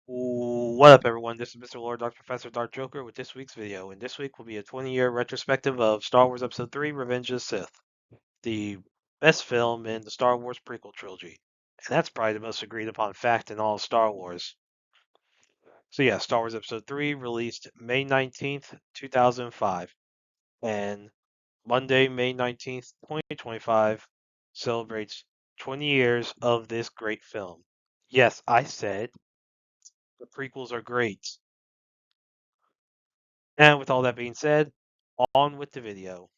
What up, everyone? This is Mr. Lord, Dark Professor, Dark Joker with this week's video. And this week will be a 20-year retrospective of Star Wars Episode 3, Revenge of the Sith, the best film in the Star Wars prequel trilogy. And that's probably the most agreed upon fact in all of Star Wars. So yeah, Star Wars Episode 3 released May 19th, 2005. And Monday, May 19th, 2025 celebrates 20 years of this great film. Yes, I said the prequels are great. And with all that being said, on with the video.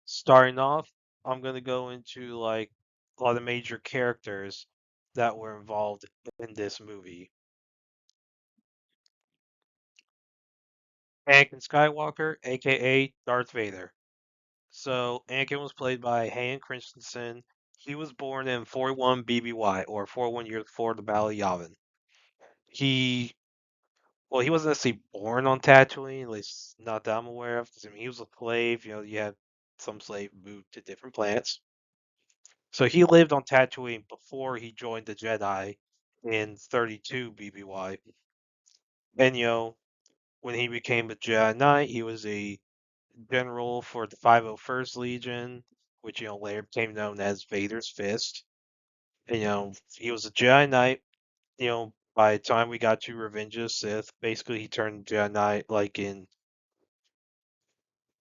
Starting off, I'm gonna go into like a lot of major characters that were involved in this movie. Anakin Skywalker, aka Darth Vader. So Anakin was played by Hayden Christensen. He was born in 41 BBY, or 41 years before the Battle of Yavin. He, well, he wasn't necessarily born on Tatooine, at least not that I'm aware of. 'Cause, I mean, he was a slave. You had some slave moved to different planets. So he lived on Tatooine before he joined the Jedi in 32 BBY. And when he became a Jedi Knight, he was a general for the 501st Legion, which later became known as Vader's Fist. And he was a Jedi Knight. By the time we got to Revenge of the Sith, basically he turned Jedi Knight like in.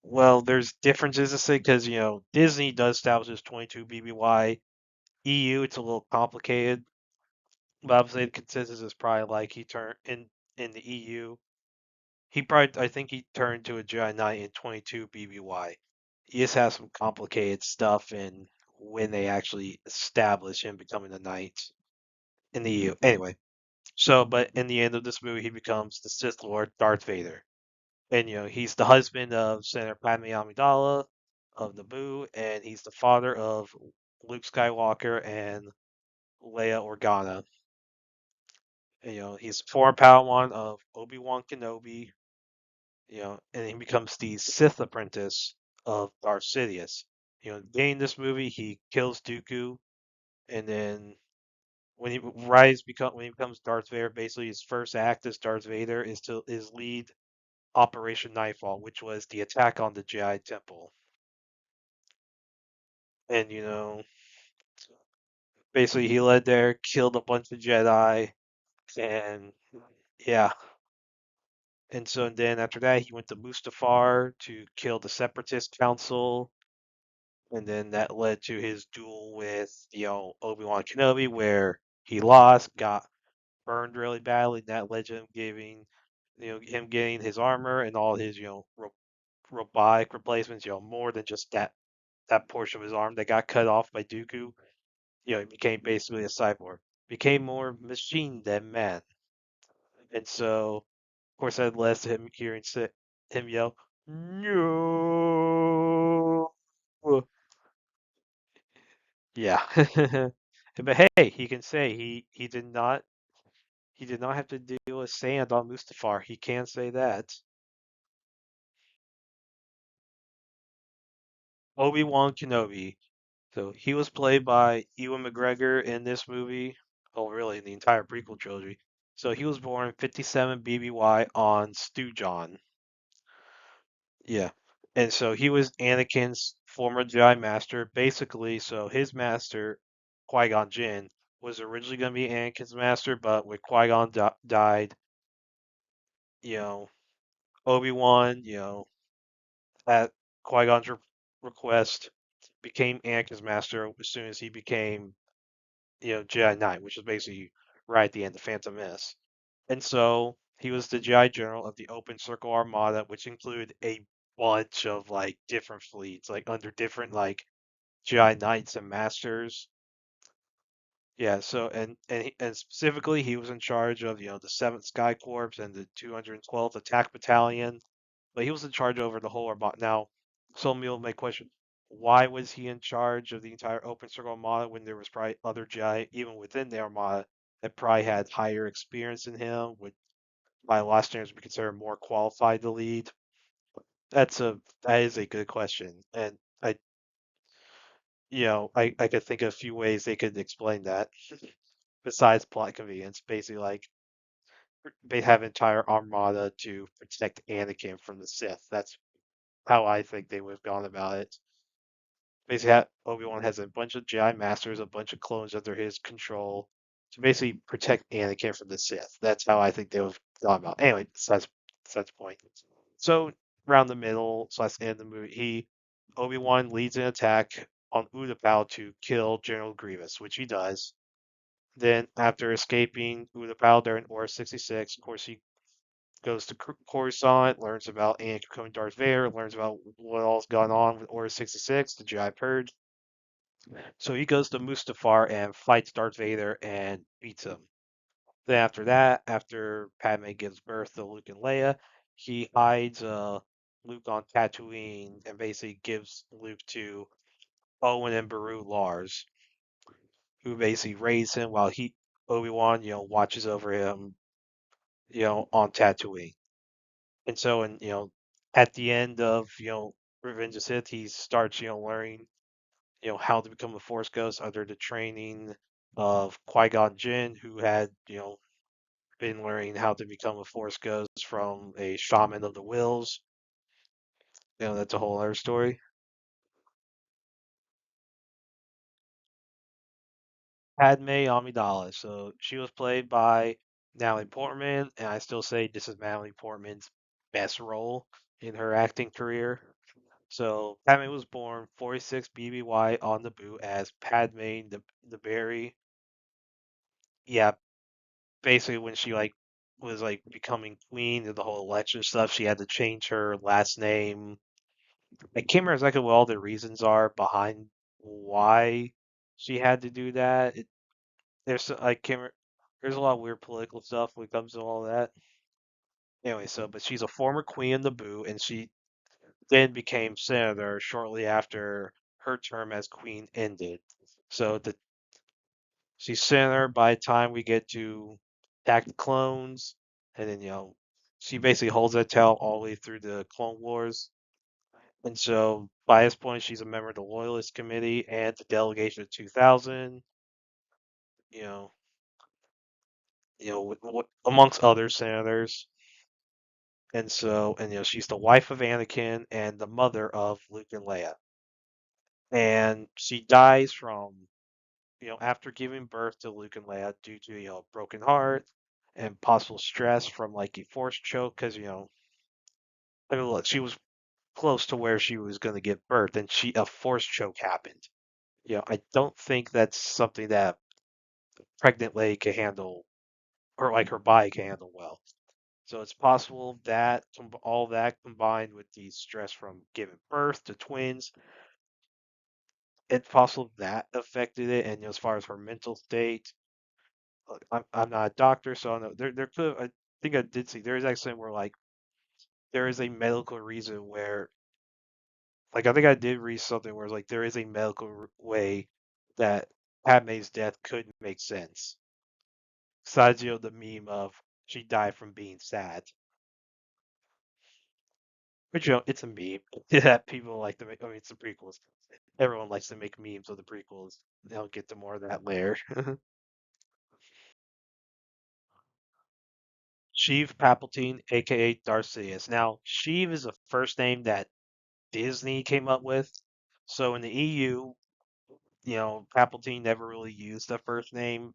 Well, there's differences to say because Disney does establish as 22 BBY. EU, it's a little complicated. But I would say the consensus is probably like he turned in the EU. I think he turned to a Jedi Knight in 22 BBY. He just has some complicated stuff in when they actually establish him becoming a knight in the EU. Anyway, but in the end of this movie, he becomes the Sith Lord Darth Vader, and he's the husband of Senator Padme Amidala of Naboo, and he's the father of Luke Skywalker and Leia Organa. And, he's a former Padawan of Obi-Wan Kenobi, and he becomes the Sith apprentice of Darth Sidious. In this movie, he kills Dooku, and then when he becomes Darth Vader, basically his first act as Darth Vader is lead Operation Nightfall, which was the attack on the Jedi Temple. And basically he led there, killed a bunch of Jedi, and yeah. And so then after that, he went to Mustafar to kill the Separatist Council, and then that led to his duel with Obi-Wan Kenobi, where he lost, got burned really badly. And that led to him getting his armor and all his robotic replacements. More than just that portion of his arm that got cut off by Dooku. He became basically a cyborg, became more machine than man, and so of course that led to him hearing him yell no. Yeah. But hey, he can say he did not have to deal with sand on Mustafar. He can say that. Obi-Wan Kenobi. So he was played by Ewan McGregor in this movie. Oh, really, in the entire prequel trilogy. So he was born 57 BBY on Stewjon. Yeah. And so he was Anakin's former Jedi Master. Basically, so his master, Qui-Gon Jinn, was originally going to be Anakin's master, but when Qui-Gon died, you know, Obi-Wan, at Qui-Gon's request, became Anakin's master as soon as he became, Jedi Knight, which is basically right at the end of Phantom Menace. And so he was the Jedi General of the Open Circle Armada, which included a bunch of like different fleets, like under different like Jedi Knights and Masters. Yeah, so and specifically he was in charge of the Seventh Sky Corps and the 212th Attack Battalion, but he was in charge over the whole Armada. Now, some people may question why was he in charge of the entire Open Circle Armada when there was probably other Jedi even within the Armada that probably had higher experience than him, would by a lot of standards be considered more qualified to lead? That is a good question, and I could think of a few ways they could explain that. besides plot convenience, basically like they have an entire armada to protect Anakin from the Sith. That's how I think they would have gone about it. Basically, Obi-Wan has a bunch of Jedi Masters, a bunch of clones under his control to basically protect Anakin from the Sith. That's how I think they would have gone about. Anyway, that's the point. So around the middle, so that's the end of the movie. Obi-Wan leads an attack on Utapau to kill General Grievous, which he does. Then, after escaping Utapau during Order 66, of course, he goes to Coruscant, learns about Anakin becoming Darth Vader, learns about what all's gone on with Order 66, the Jedi Purge. So he goes to Mustafar and fights Darth Vader and beats him. Then after that, after Padme gives birth to Luke and Leia, he hides Luke on Tatooine and basically gives Luke to Owen and Beru Lars, who basically raise him while Obi-Wan, watches over him, on Tatooine. And so, at the end of, Revenge of the Sith, he starts, learning, how to become a Force Ghost under the training of Qui-Gon Jinn, who had, been learning how to become a Force Ghost from a shaman of the Wills. That's a whole other story. Padme Amidala. So she was played by Natalie Portman, and I still say this is Natalie Portman's best role in her acting career. So Padme was born 46 BBY on Naboo as Padme the Berry. Yeah, basically when she was becoming queen of the whole election stuff, she had to change her last name. I can't remember exactly what all the reasons are behind why she had to do that. I can't. There's a lot of weird political stuff when it comes to all that. Anyway, but she's a former queen of Naboo, and she then became senator shortly after her term as queen ended. So she's senator by the time we get to Attack the Clones, and then she basically holds that title all the way through the Clone Wars. And so by this point, she's a member of the Loyalist Committee and the delegation of 2000. You know, amongst other senators. And she's the wife of Anakin and the mother of Luke and Leia. And she dies from, after giving birth to Luke and Leia due to, broken heart and possible stress from like a force choke, because, I mean, look, she was close to where she was going to give birth, and a force choke happened. I don't think that's something that pregnant lady can handle, or like her body can handle well. So it's possible that all that combined with the stress from giving birth to twins, it's possible that affected it. And as far as her mental state, look, I'm not a doctor, so I don't know there could I think I did see there is actually where like there is a medical reason where like I think I did read something where it's like there is a medical way that Padme's death could make sense. Besides, the meme of she died from being sad. But it's a meme that people like to make. I mean, it's the prequels. Everyone likes to make memes of the prequels. They'll get to more of that later. Sheev Palpatine, aka Darth Sidious. Now, Sheev is a first name that Disney came up with. So in the EU, Palpatine never really used the first name.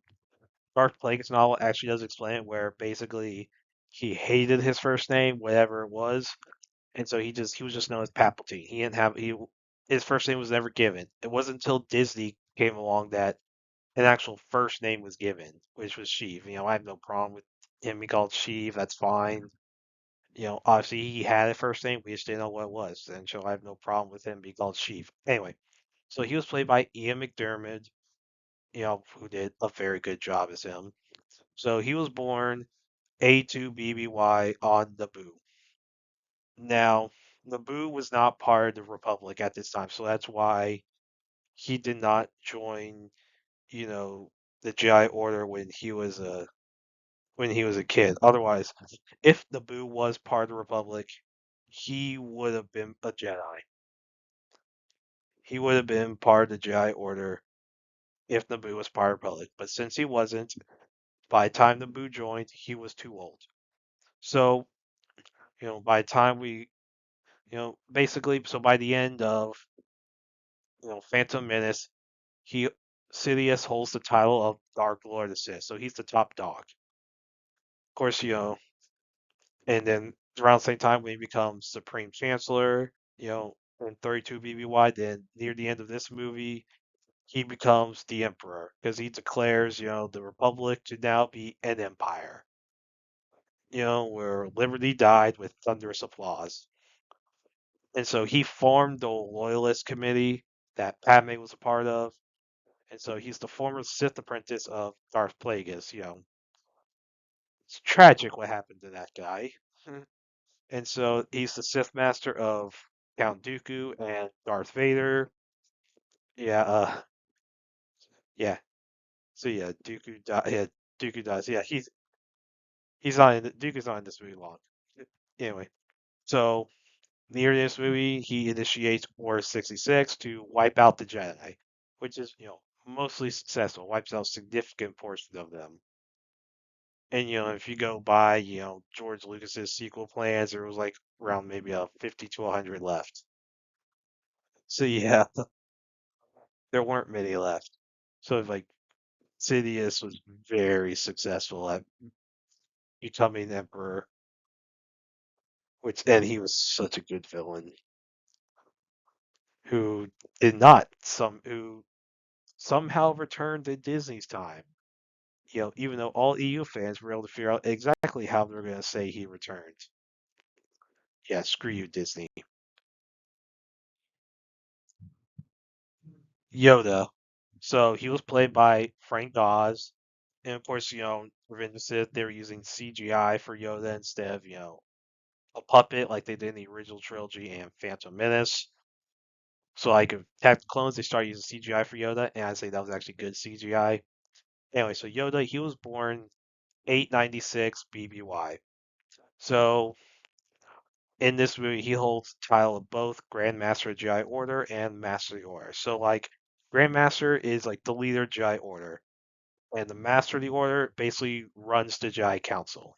Darth Plagueis novel actually does explain it, where basically he hated his first name, whatever it was, and so he was just known as Palpatine. He didn't have he his first name was never given. It wasn't until Disney came along that an actual first name was given, which was Sheev. I have no problem with him being called Sheev. That's fine. Obviously he had a first name, we just didn't know what it was, and so I have no problem with him being called Sheev. Anyway, so he was played by Ian McDermott, who did a very good job as him. So he was born A2BBY on Naboo. Now, Naboo was not part of the Republic at this time, so that's why he did not join, you know, the Jedi Order when he was a kid. Otherwise, if Naboo was part of the Republic, he would have been a Jedi. He would have been part of the Jedi Order if Naboo was part of the Republic. But since he wasn't, by the time Naboo joined, he was too old. So, by the time basically, so by the end of, Phantom Menace, he Sidious holds the title of Dark Lord of the Sith, so he's the top dog. Of course, and then around the same time when he becomes Supreme Chancellor, in 32 BBY, then near the end of this movie, he becomes the Emperor because he declares, the Republic to now be an empire, where liberty died with thunderous applause. And so he formed the Loyalist Committee that Padme was a part of. And so he's the former Sith apprentice of Darth Plagueis. It's tragic what happened to that guy. And so he's the Sith master of Count Dooku and Darth Vader. Yeah, yeah. So yeah, Dooku yeah, Dooku dies. Yeah, he's not in Dooku's not in this movie long. Anyway, so near this movie, he initiates Order 66 to wipe out the Jedi, which is, mostly successful. Wipes out significant portions of them. And if you go by, George Lucas's sequel plans, there was like around maybe a 50 to 100 left. So yeah, there weren't many left. So like Sidious was very successful at becoming emperor, and he was such a good villain who did not some who somehow returned in Disney's time. Even though all EU fans were able to figure out exactly how they're going to say he returned. Yeah, screw you, Disney. Yoda. So he was played by Frank Oz. And of course, Revenge of the Sith, they were using CGI for Yoda instead of, a puppet like they did in the original trilogy and Phantom Menace. So like Attack of the Clones, they started using CGI for Yoda, and I'd say that was actually good CGI. Anyway, so Yoda, he was born 896 BBY. So in this movie, he holds the title of both Grand Master of Jedi Order and Master of the Order. So like Grand Master is like the leader of Jedi Order, and the Master of the Order basically runs the Jedi Council.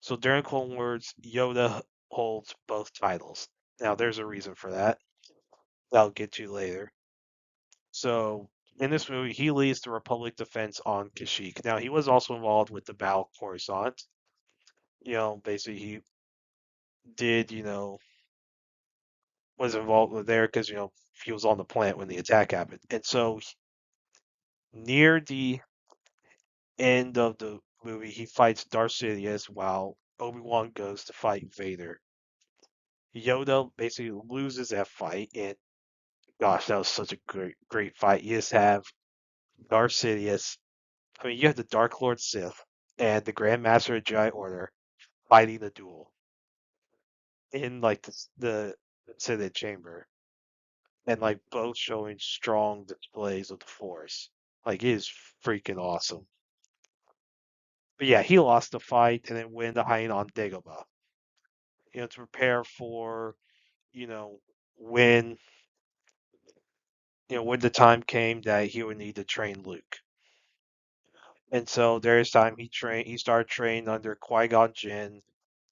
So during Clone Wars, Yoda holds both titles. Now there's a reason for that. That I'll get to later. So in this movie, he leads the Republic defense on Kashyyyk. Now he was also involved with the Battle of Coruscant. Basically he did, was involved with there because he was on the planet when the attack happened. And so near the end of the movie, he fights Darth Sidious while Obi-Wan goes to fight Vader. Yoda basically loses that fight, and gosh, that was such a great fight. You just have Darth Sidious. I mean, you have the Dark Lord Sith and the Grand Master of Jedi Order fighting the duel in like the Sith chamber, and like both showing strong displays of the Force. Like it is freaking awesome. But yeah, he lost the fight and then went to hiding on Dagobah. To prepare for, you know, when when the time came that he would need to train Luke. And so there's time he started training under Qui-Gon Jinn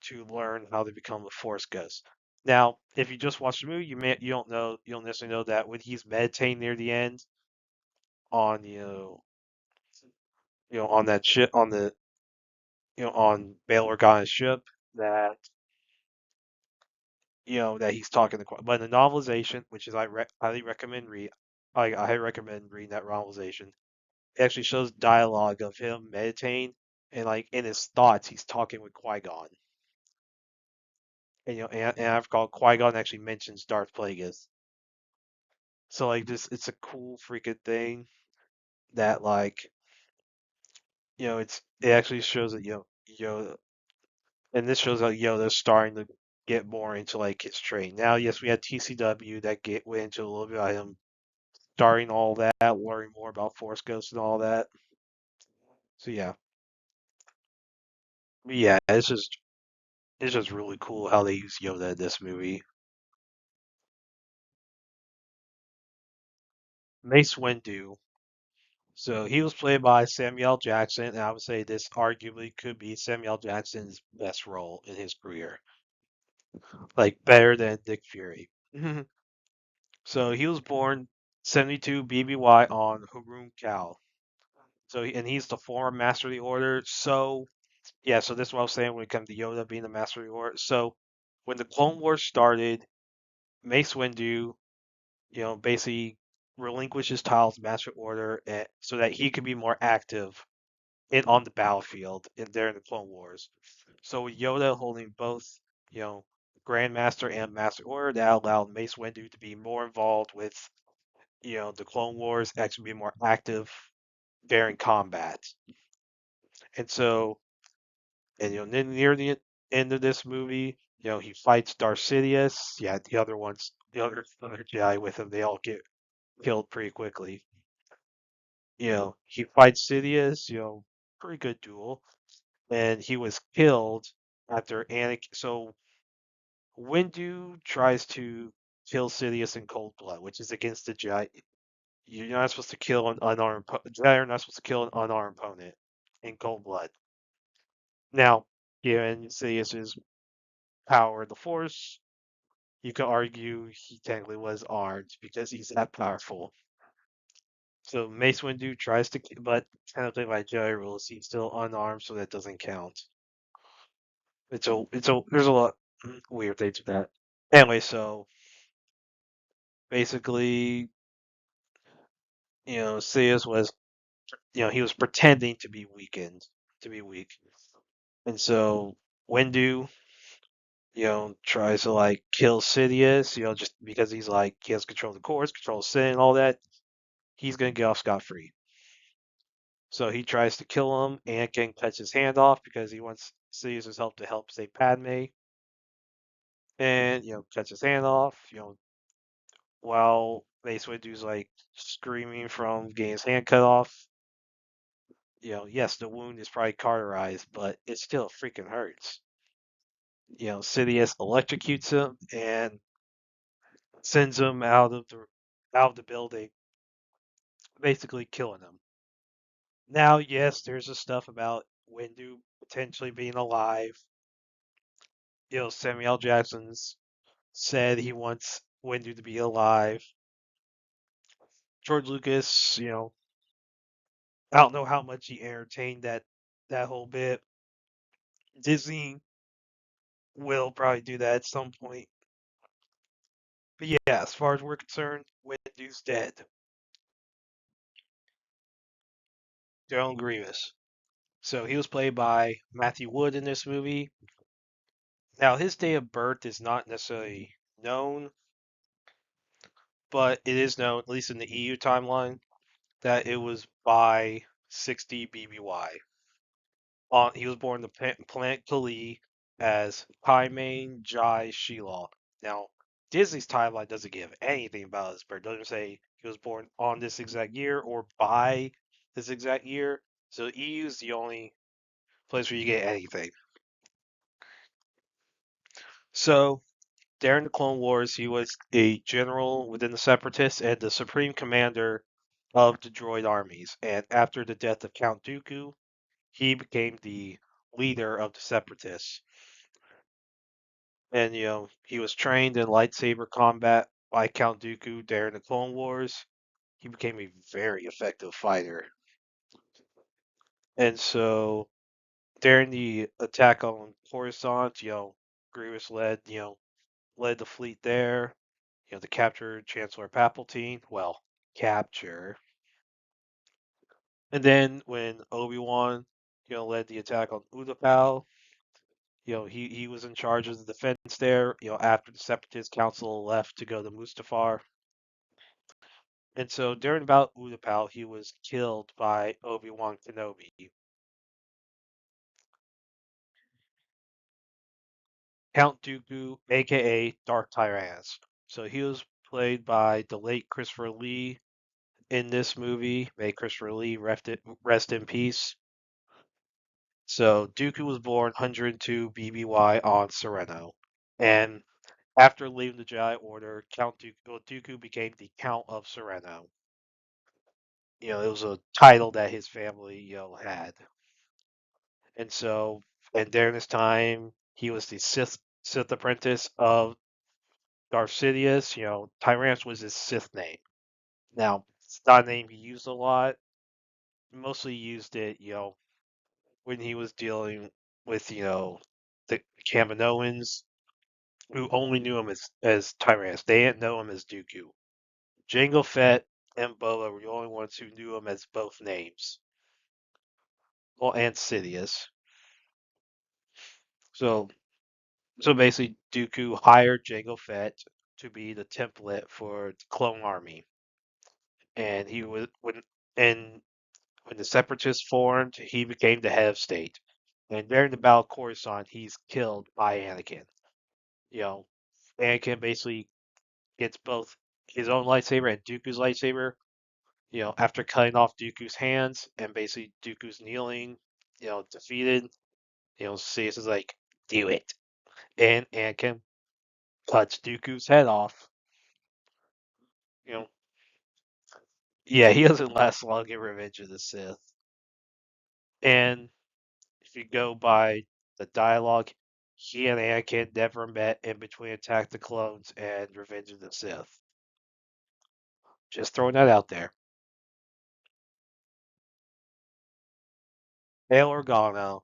to learn how to become the Force Ghost. Now, if you just watch the movie, you don't necessarily know that when he's meditating near the end on on that ship on the on Bail Organa's ship that that he's talking to. But in the novelization, which is highly recommend I highly recommend reading that novelization. It actually shows dialogue of him meditating and like in his thoughts, he's talking with Qui Gon. And and I recall Qui Gon actually mentions Darth Plagueis. So like this, it's a cool freaking thing that like it actually shows that Yoda, and this shows how Yoda's starting to get more into like his training. Now, yes, we had TCW that went into a little bit about him starting all that, learning more about Force Ghosts and all that. So yeah, but yeah, it's just really cool how they use Yoda in this movie. Mace Windu. So he was played by Samuel L. Jackson, and I would say this arguably could be Samuel L. Jackson's best role in his career, like better than Nick Fury. So he was born 72 BBY on Harum Cal. And he's the former Master of the Order. So yeah, so this is what I was saying when it comes to Yoda being the Master of the Order. So when the Clone Wars started, Mace Windu, basically relinquished his title as Master of the Order so that he could be more active on the battlefield during the Clone Wars. So with Yoda holding both, you know, Grandmaster and Master Order, that allowed Mace Windu to be more involved with, the Clone Wars, actually be more active during combat. And so, and then near the end of this movie, he fights Darth Sidious. Yeah, the other ones, the other Jedi with him, they all get killed pretty quickly. He fights Sidious. Pretty good duel, and he was killed after Anakin. So Windu tries to kill Sidious in cold blood, which is against the Jedi. You're not supposed to kill an unarmed Jedi are not supposed to kill an unarmed opponent in cold blood. Now, given Sidious's power of the Force, you could argue he technically was armed because he's that powerful. So Mace Windu tries to, but technically by Jedi rules, he's still unarmed, so that doesn't count. There's a lot weird things with that. Anyway, so basically, Sidious was, he was pretending to be weakened, to be weak, and so Windu, tries to like kill Sidious, just because he's like he has control of the Course, control of Sin, and all that. He's gonna get off scot free. So he tries to kill him. Anakin cuts his hand off because he wants Sidious's help to save Padme, and cuts his hand off. While Mace Windu's like screaming from getting his hand cut off. Yes, the wound is probably cauterized, but it still freaking hurts. Sidious electrocutes him and sends him out of the building, basically killing him. Now, yes, there's the stuff about Windu potentially being alive. Samuel Jackson's said he wants Windu to be alive. George Lucas, I don't know how much he entertained that whole bit. Disney will probably do that at some point. But yeah, as far as we're concerned, Windu's dead. General Grievous. So he was played by Matthew Wood in this movie. Now his date of birth is not necessarily known, but it is known, at least in the EU timeline, that it was by 60 BBY. He was born on the planet Kali as Paimon Jai Shilaw. Now, Disney's timeline doesn't give anything about his birth. It doesn't say he was born on this exact year or by this exact year. So EU is the only place where you get anything. So during the Clone Wars, he was a general within the Separatists and the supreme commander of the droid armies. And after the death of Count Dooku, he became the leader of the Separatists. And he was trained in lightsaber combat by Count Dooku during the Clone Wars. He became a very effective fighter. And so during the attack on Coruscant, Grievous led the fleet there, to capture Chancellor Palpatine. Well, capture. And then when Obi-Wan, led the attack on Utapau, he was in charge of the defense there, after the Separatist Council left to go to Mustafar. And so during about Utapau, he was killed by Obi-Wan Kenobi. Count Dooku, aka Dark Tyrannus. So he was played by the late Christopher Lee in this movie. May Christopher Lee rest in peace. So Dooku was born 102 BBY on Sereno. And after leaving the Jedi Order, Count Dooku became the Count of Sereno. it was a title that his family, had. And so, and during this time, he was the Sith apprentice of Darth Sidious. Tyrannus was his Sith name. Now, it's not a name he used a lot. He mostly used it, when he was dealing with, the Kaminoans, who only knew him as Tyrannus. They didn't know him as Dooku. Jango Fett and Boba were the only ones who knew him as both names. Well, and Sidious. So, so basically, Dooku hired Jango Fett to be the template for the clone army, and he was when the Separatists formed, he became the head of state. And during the Battle of Coruscant, he's killed by Anakin. You know, Anakin basically gets both his own lightsaber and Dooku's lightsaber. After cutting off Dooku's hands, and basically Dooku's kneeling, defeated. Sidious is like, do it, and Anakin cuts Dooku's head off. You know, yeah, he doesn't last long in Revenge of the Sith. And if you go by the dialogue, he and Anakin never met in between Attack of the Clones and Revenge of the Sith. Just throwing that out there. Bail Organa,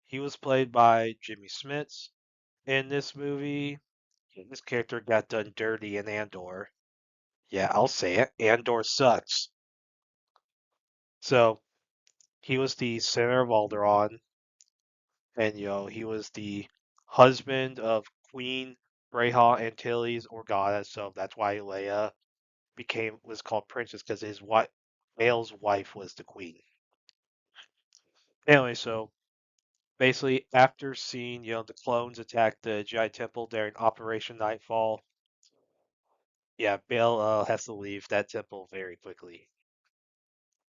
he was played by Jimmy Smits in this movie. This character got done dirty in Andor. Yeah, I'll say it. Andor sucks. So he was the center of Alderaan, and he was the husband of Queen Breha Antilles Organa. So that's why Leia was called princess, because his wife, Bail's wife, was the queen. Anyway, so basically, after seeing the clones attack the Jedi Temple during Operation Nightfall, yeah, Bail has to leave that temple very quickly.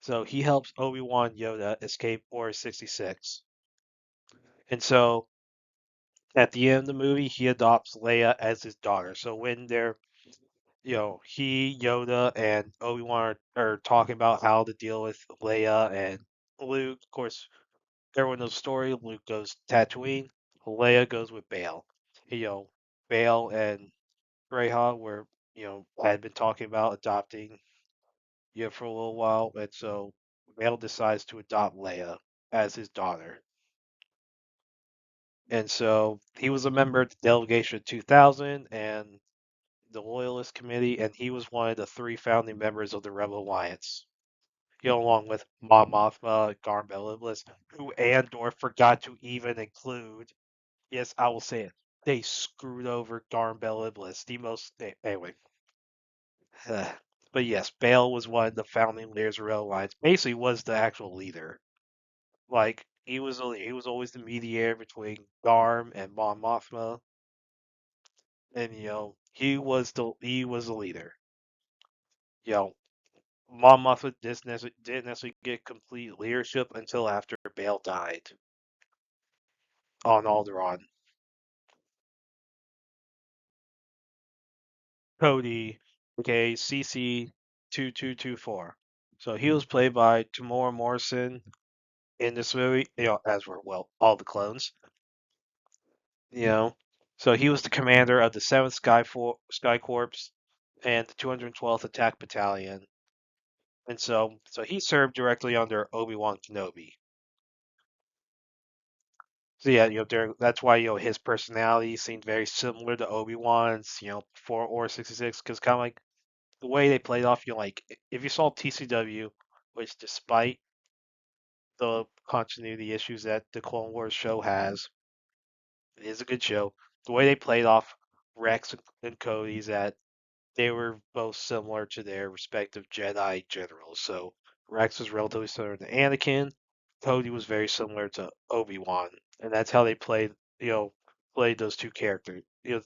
So he helps Obi-Wan Yoda escape Order 66. And so at the end of the movie, he adopts Leia as his daughter. So when he, Yoda, and Obi-Wan are talking about how to deal with Leia and Luke. Of course, everyone knows the story. Luke goes Tatooine. Leia goes with Bail. You know, Bail and Breha had been talking about adopting for a little while, and so Bail decides to adopt Leia as his daughter. And so he was a member of the delegation of 2000 and the Loyalist Committee, and he was one of the three founding members of the Rebel Alliance. Along with Mon Mothma, Garm Beliblis, who Andor forgot to even include. Yes, I will say it. They screwed over Garm Beliblis, the most. Anyway. But yes, Bale was one of the founding leaders of Rebel Alliance. Basically, was the actual leader. Like he was always the mediator between Garm and Mon Mothma, and he was the leader. You know, Mon Mothma didn't necessarily get complete leadership until after Bale died on Alderaan. Cody, aka CC2224. So he was played by Tamora Morrison in this movie, as were, well, all the clones. You know, so he was the commander of the 7th Sky Corps and the 212th Attack Battalion. And so he served directly under Obi-Wan Kenobi. So yeah, that's why his personality seemed very similar to Obi-Wan's, before Order 66, because kind of like the way they played off, like if you saw TCW, which despite the continuity issues that the Clone Wars show has, it is a good show. The way they played off Rex and Cody's that they were both similar to their respective Jedi generals. So Rex was relatively similar to Anakin. Cody was very similar to Obi-Wan, and that's how they played those two characters.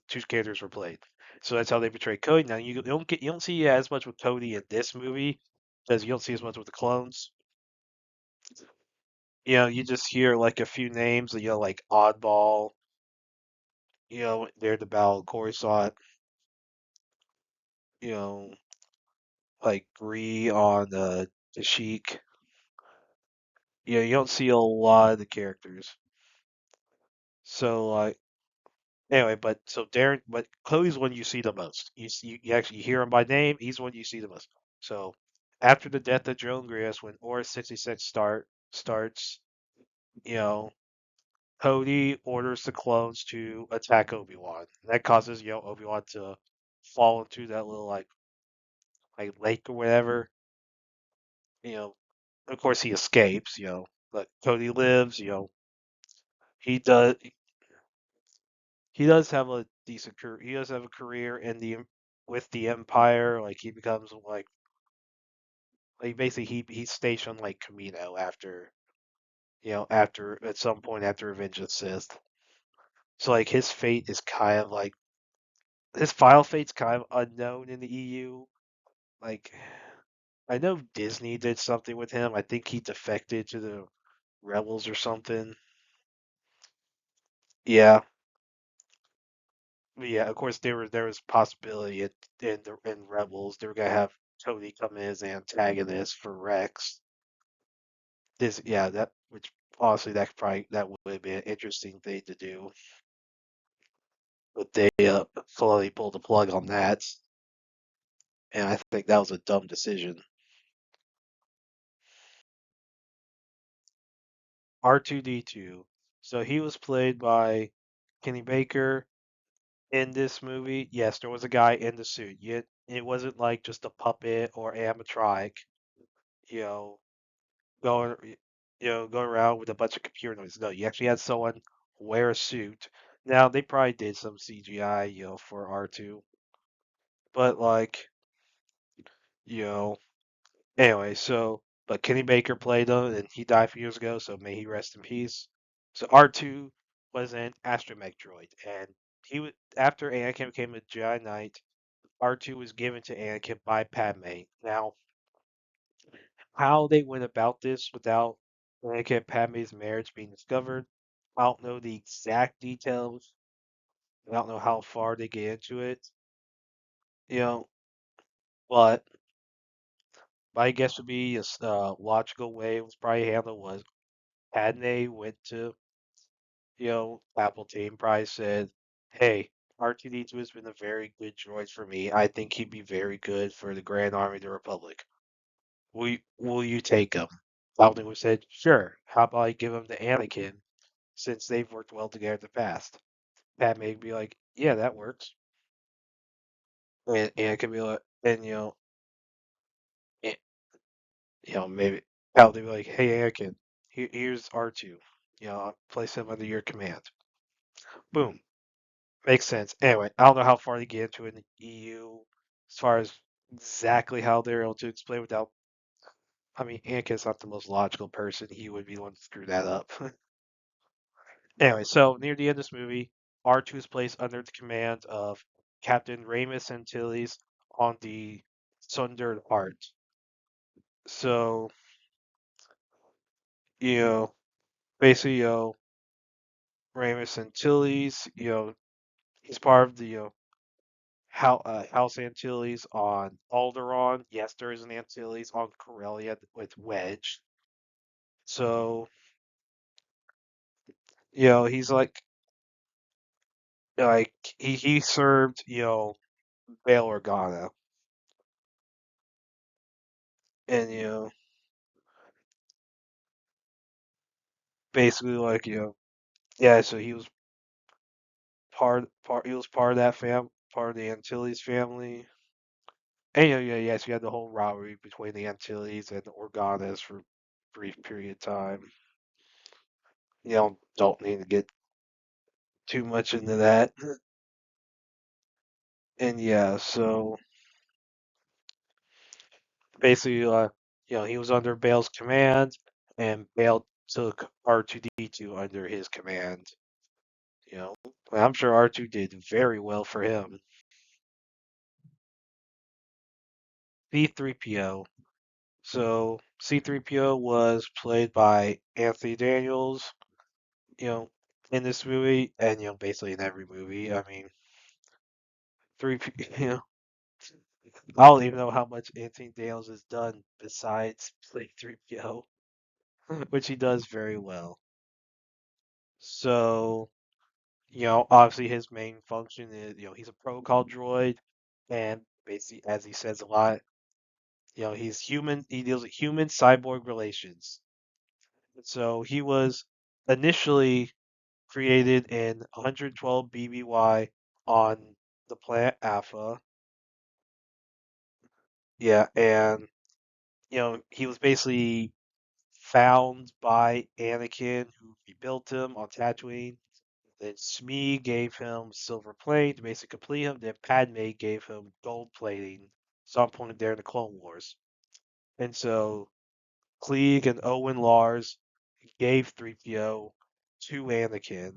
Two characters were played. So that's how they portrayed Cody. Now you don't see as much with Cody in this movie as you don't see as much with the clones. You just hear like a few names, like Oddball, they're the Battle of Coruscant, you know, like Bree on Sheik. You don't see a lot of the characters. So like anyway, but so Darren, but Chloe's one you see the most. You actually hear him by name. He's the one you see the most. So after the death of Joan Grius, when Order 66 starts, you know, Cody orders the clones to attack Obi-Wan. That causes Obi-Wan to fall into that little like lake or whatever. You know, of course he escapes. But Cody lives. He does he does have a decent career. He does have a career in the with the Empire. Like he becomes like basically he's stationed like Camino after after at some point after Revenge of the Sith. So like his fate is kind of like his final fate's kind of unknown in the EU. Like I know Disney did something with him. I think he defected to the rebels or something. Yeah, yeah. Of course, there was possibility in rebels they were gonna have Cody come in as an antagonist for Rex. This yeah that which honestly that would have been an interesting thing to do, but they slowly pulled the plug on that, and I think that was a dumb decision. R2D2. So he was played by Kenny Baker. In this movie, yes, there was a guy in the suit. Yet it wasn't like just a puppet or animatronic, you know, going, going around with a bunch of computer noise. No, you actually had someone wear a suit. Now they probably did some CGI, for R2, but like, you know, anyway. But Kenny Baker played him, and he died a few years ago, so may he rest in peace. So R2 was an astromech droid, and he was after Anakin became a Jedi Knight. R2 was given to Anakin by Padme. Now, how they went about this without Anakin and Padme's marriage being discovered, I don't know the exact details. I don't know how far they get into it, you know, but my guess would be a logical way it was probably handled was Padme went to, Apple team, probably said, hey, R2D2 has been a very good choice for me. I think he'd be very good for the Grand Army of the Republic. Will you take him? Palpatine said, sure. How about I give him to Anakin since they've worked well together in the past? Padme would be like, yeah, that works. And Anakin be like, and eh, maybe Palpatine be like, hey Anakin, here's R2. I'll place him under your command. Boom. Makes sense. Anyway, I don't know how far they get into it in the EU as far as exactly how they're able to explain without. I mean, Anakin's not the most logical person. He would be the one to screw that up. Anyway, so near the end of this movie, R2 is placed under the command of Captain Ramus Antilles on the Sundered Heart. So, you know, basically, Ramus Antilles, he's part of the House Antilles on Alderaan. Yes, there is an Antilles on Corellia with Wedge. So, he's like he served, Bail Organa, and basically like yeah, so he was part of that part of the Antilles family. And yes, you had the whole rivalry between the Antilles and the Organas for a brief period of time. Don't need to get too much into that. And yeah, so basically, he was under Bale's command, and Bale took R2D2 under his command. You know, I'm sure R2 did very well for him. C3PO. So C3PO was played by Anthony Daniels, you know, in this movie, and basically in every movie. I mean, three, P- you know, I don't even know how much Anthony Daniels has done besides play 3PO, which he does very well. So, obviously his main function is, he's a protocol droid, and basically, as he says a lot, he's human. He deals with human cyborg relations. So he was initially created in 112 BBY on the planet Alpha. Yeah, and he was basically found by Anakin, who rebuilt him on Tatooine. Then Smee gave him silver plate to basically complete him. Then Padme gave him gold plating. Some point there in the Clone Wars. And so Klieg and Owen Lars gave 3PO to Anakin.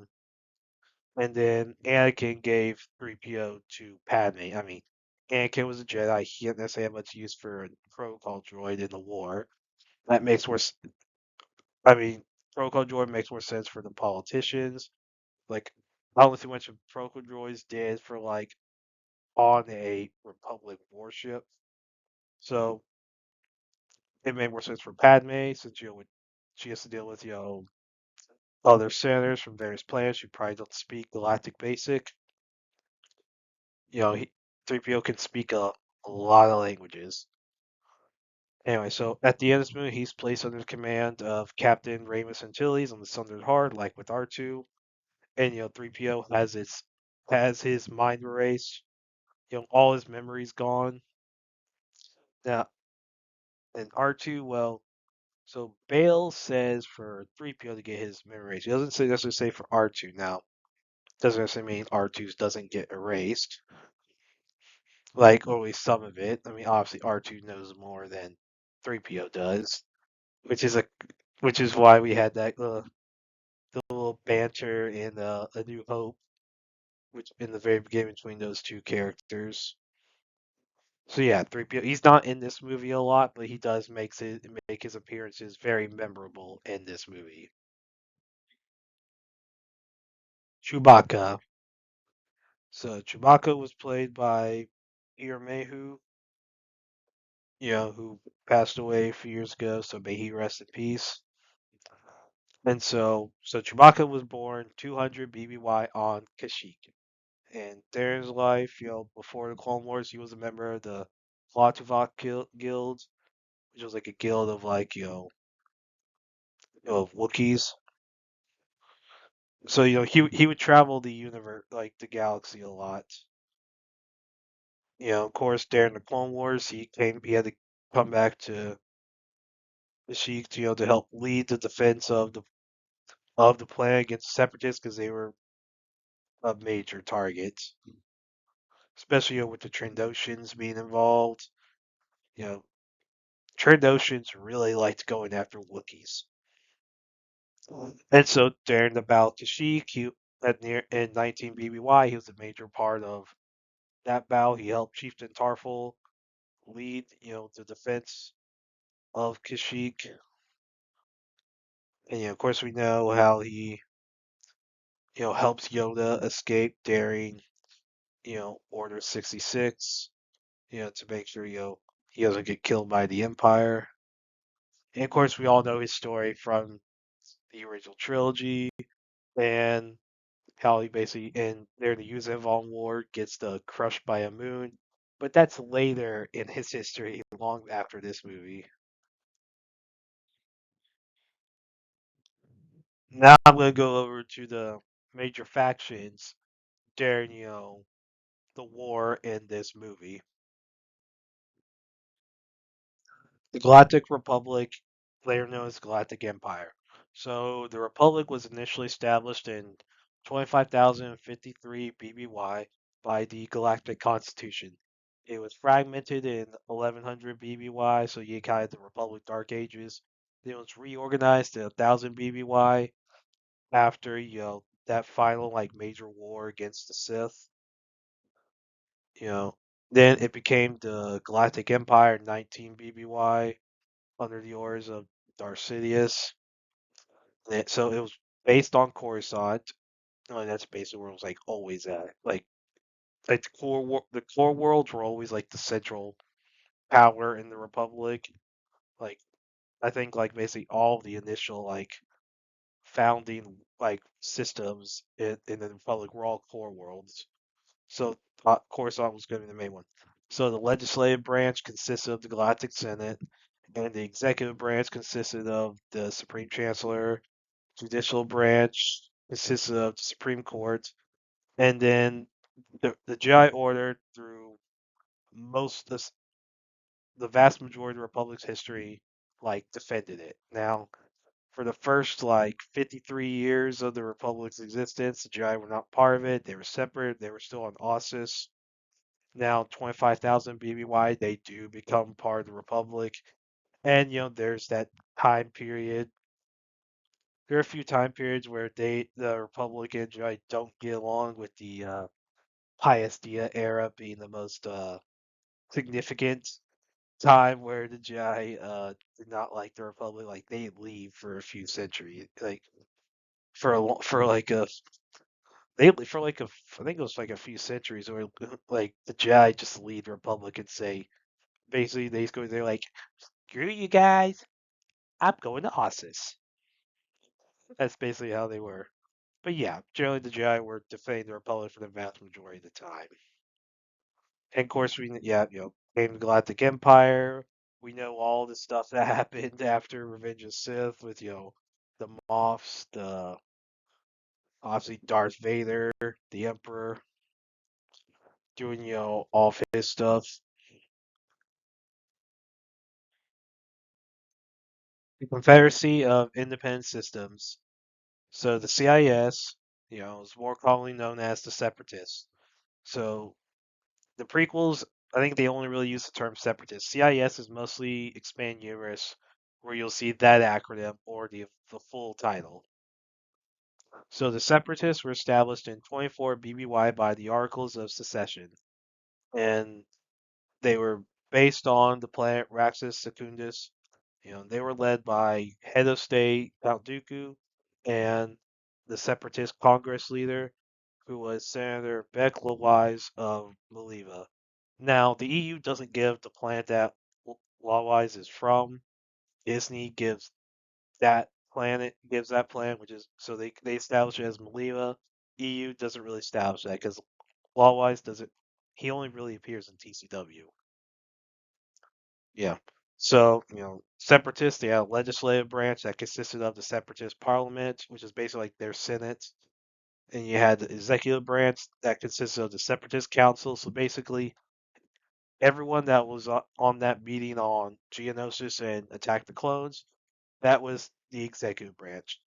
And then Anakin gave 3PO to Padme. I mean, Anakin was a Jedi. He didn't necessarily have much use for a protocol droid in the war. That makes more. I mean, protocol droid makes more sense for the politicians. Like, I don't know how much protocol droids did for like on a Republic warship. So it made more sense for Padme since she has to deal with other senators from various planets who probably don't speak Galactic Basic. 3PO can speak a lot of languages. Anyway, so at the end of this movie, he's placed under the command of Captain Ramus Antilles on the Sundered Heart, like with R2, and 3PO has his mind erased, all his memories gone. Now, and R2, well, so Bale says for 3PO to get his memory erased. He doesn't say necessarily say for R2. Now, doesn't necessarily mean R2's doesn't get erased, like or at least some of it. I mean, obviously R2 knows more than 3PO does, which is a which is why we had that the little banter in A New Hope, which in the very beginning between those two characters. So yeah, 3PO. He's not in this movie a lot, but he does make his appearances very memorable in this movie. Chewbacca. So Chewbacca was played by Peter Mayhew, who passed away a few years ago. So may he rest in peace. And so Chewbacca was born 200 BBY on Kashyyyk. And during his life, before the Clone Wars, he was a member of the Tuvok Guild, which was like a guild of like of Wookiees. So he would travel the universe, like the galaxy, a lot. Of course, during the Clone Wars, he had to come back to the Sheik, to help lead the defense of the planet against separatists because they were a major target, especially with the Trandoshans being involved. You know, Trandoshans really liked going after Wookiees. And so during the battle to Sheik, in 19 BBY, he was a major part of that battle. He helped Chieftain Tarful lead, the defense of Kashyyyk. And of course, we know how he, helps Yoda escape during, Order 66, to make sure, he doesn't get killed by the Empire. And of course, we all know his story from the original trilogy and how he basically, in there, the Yuzhan War gets crushed by a moon. But that's later in his history, long after this movie. Now I'm going to go over to the major factions during, the war in this movie. The Galactic Republic, later known as Galactic Empire. So the Republic was initially established in 25,053 BBY by the Galactic Constitution. It was fragmented in 1100 BBY, so you kind of the Republic Dark Ages. Then it was reorganized in 1000 BBY after that final like major war against the Sith. You know, then it became the Galactic Empire in 19 BBY under the orders of Darth Sidious. So it was based on Coruscant. That's basically where it was like always at. Like like the core worlds were always like the central power in the Republic. Like I think like basically all of the initial like founding like systems in the Republic were all core worlds. So Coruscant was going to be the main one. So the legislative branch consisted of the Galactic Senate, and the executive branch consisted of the Supreme Chancellor. Judicial branch consisted of the Supreme Court, and then the Jedi Order through most the vast majority of the Republic's history like defended it. Now, for the first like 53 years of the Republic's existence, the Jedi were not part of it. They were separate. They were still on Ossus. Now, 25,000 BBY, they do become part of the Republic. And, there's that time period. There are a few time periods where the Republic and Jedi don't get along, with the Pius Dia era being the most significant time where the Jedi did not like the Republic. Like they leave for a few centuries, like for like a for like I think it was like a few centuries, where like the Jedi just leave the Republic and say basically they're like, screw you guys, I'm going to Ossus. That's basically how they were. But yeah, generally the Jedi were defending the Republic for the vast majority of the time. And of course, yeah, came the Galactic Empire. We know all the stuff that happened after Revenge of Sith with, the Moffs, the obviously Darth Vader, the Emperor, doing, all of his stuff. The Confederacy of Independent Systems. So the CIS, is more commonly known as the Separatists. So the prequels, I think they only really use the term separatist. CIS is mostly expand universe, where you'll see that acronym or the full title. So the separatists were established in 24 BBY by the Articles of Secession, and they were based on the planet Raxus Secundus. They were led by head of state Count Dooku and the separatist Congress leader, who was Senator Beck Lawwise of Maliva. Now, the EU doesn't give the planet that Lawwise is from. Disney gives that planet, which is so they establish it as Maliva. EU doesn't really establish that because Lawwise doesn't. He only really appears in TCW. Yeah. So, separatists, they had a legislative branch that consisted of the separatist parliament, which is basically like their senate. And you had the executive branch that consisted of the separatist council. So basically, everyone that was on that meeting on Geonosis and Attack the Clones, that was the executive branch.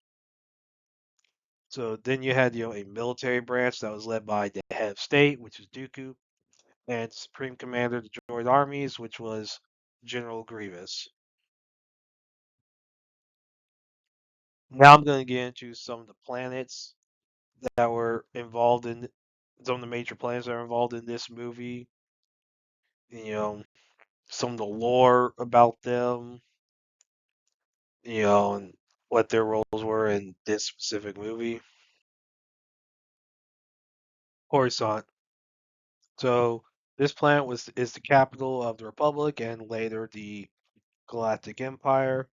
So then you had, a military branch that was led by the head of state, which was Dooku, and Supreme Commander of the Droid Armies, which was General Grievous. Now I'm going to get into some of the planets that were involved in some of the major planets that are involved in this movie. You know, some of the lore about them, and what their roles were in this specific movie. Coruscant. So this planet is the capital of the Republic and later the Galactic Empire,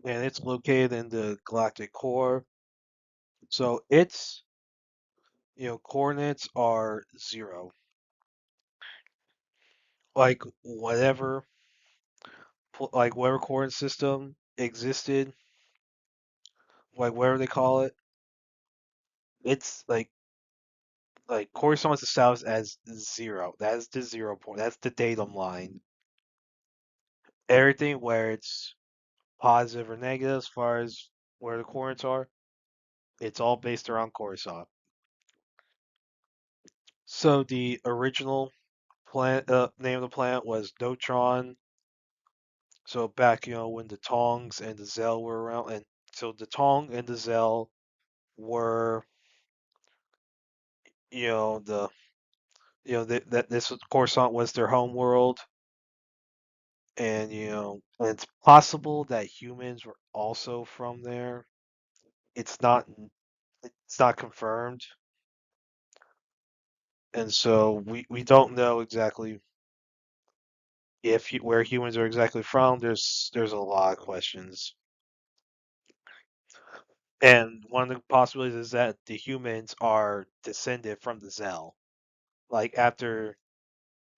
and it's located in the galactic core. So its coordinates are 0. Like whatever coordinate system existed, like whatever they call it, it's like Coruscant was established as 0. That is the 0 point. That's the datum line. Everything where it's positive or negative as far as where the coordinates are, it's all based around Coruscant. So the original name of the planet was Dotron. So back, when the Tongs and the Zell were around, and so the Tong and the Zell were, the that this Coruscant was their home world, and and it's possible that humans were also from there. It's not it's not confirmed. and so we don't know exactly if where humans are exactly from. There's a lot of questions, and one of the possibilities is that the humans are descended from the Zell, like after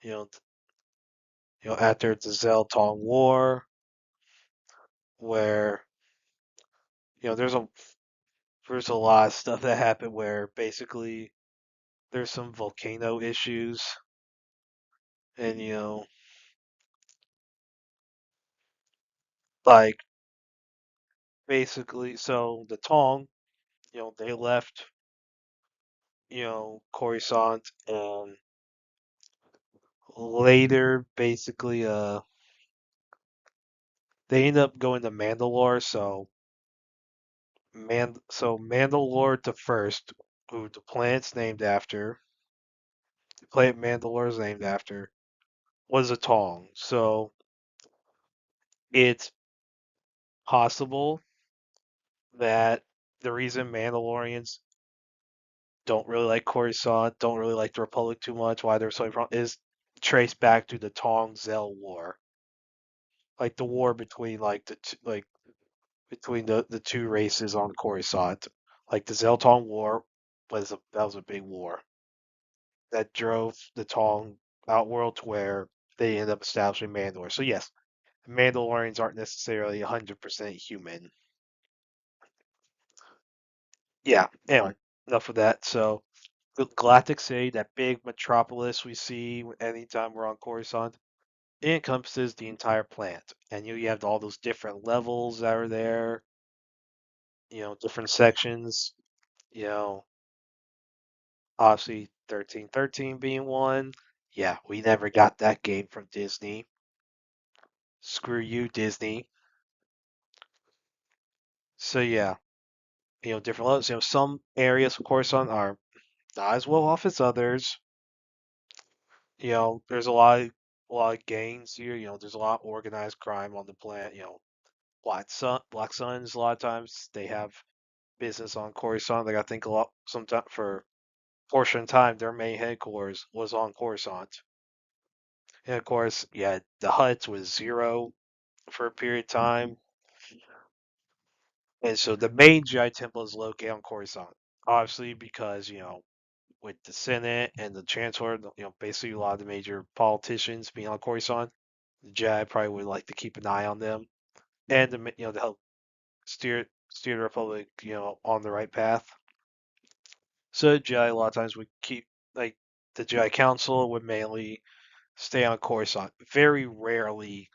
you know after the Zell Tong War, where there's a lot of stuff that happened where basically there's some volcano issues, and like basically, so the Tong, they left, Coruscant, and later, basically, they end up going to Mandalore. So Mandalore the First, who the planet's named after, the planet Mandalore is named after, was a Tong. So it's possible that the reason Mandalorians don't really like Coruscant, don't really like the Republic too much, why they're so from, is traced back to the Tong Zell War, like the war between between the two races on Coruscant. Like the Zell Tong War that was a big war that drove the Tong outworld to where they ended up establishing Mandalore. So yes, Mandalorians aren't necessarily 100% human. Yeah. Anyway, enough of that. So Galactic City, that big metropolis we see anytime we're on Coruscant, it encompasses the entire planet. And you have all those different levels that are there, different sections, you know, obviously 1313 being one. Yeah, we never got that game from Disney. Screw you, Disney. So yeah, different levels. Some areas of Coruscant are not as well off as others. There's a lot of gangs here. There's a lot of organized crime on the planet. Black Suns. A lot of times they have business on Coruscant. Like I think a lot sometimes for a portion of time their main headquarters was on Coruscant. And of course, yeah, the Huts was zero for a period of time. And so the main GI temple is located on Coruscant. Obviously, because with the Senate and the Chancellor, basically a lot of the major politicians being on Coruscant, the Jedi probably would like to keep an eye on them and to help steer the Republic, on the right path. So the Jedi a lot of times would keep like the Jedi Council would mainly stay on Coruscant, very rarely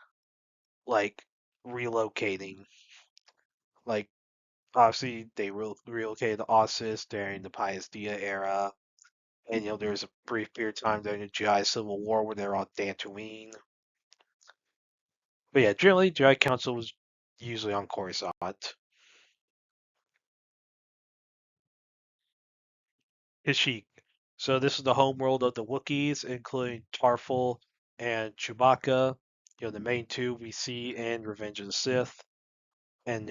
like relocating. Like obviously they relocated to Ossus during the Pius Dia era, and there was a brief period of time during the Jedi Civil War where they were on Dantooine. But yeah, generally Jedi Council was usually on Coruscant. Kashyyyk. So this is the homeworld of the Wookiees, including Tarful and Chewbacca. The main two we see in Revenge of the Sith, and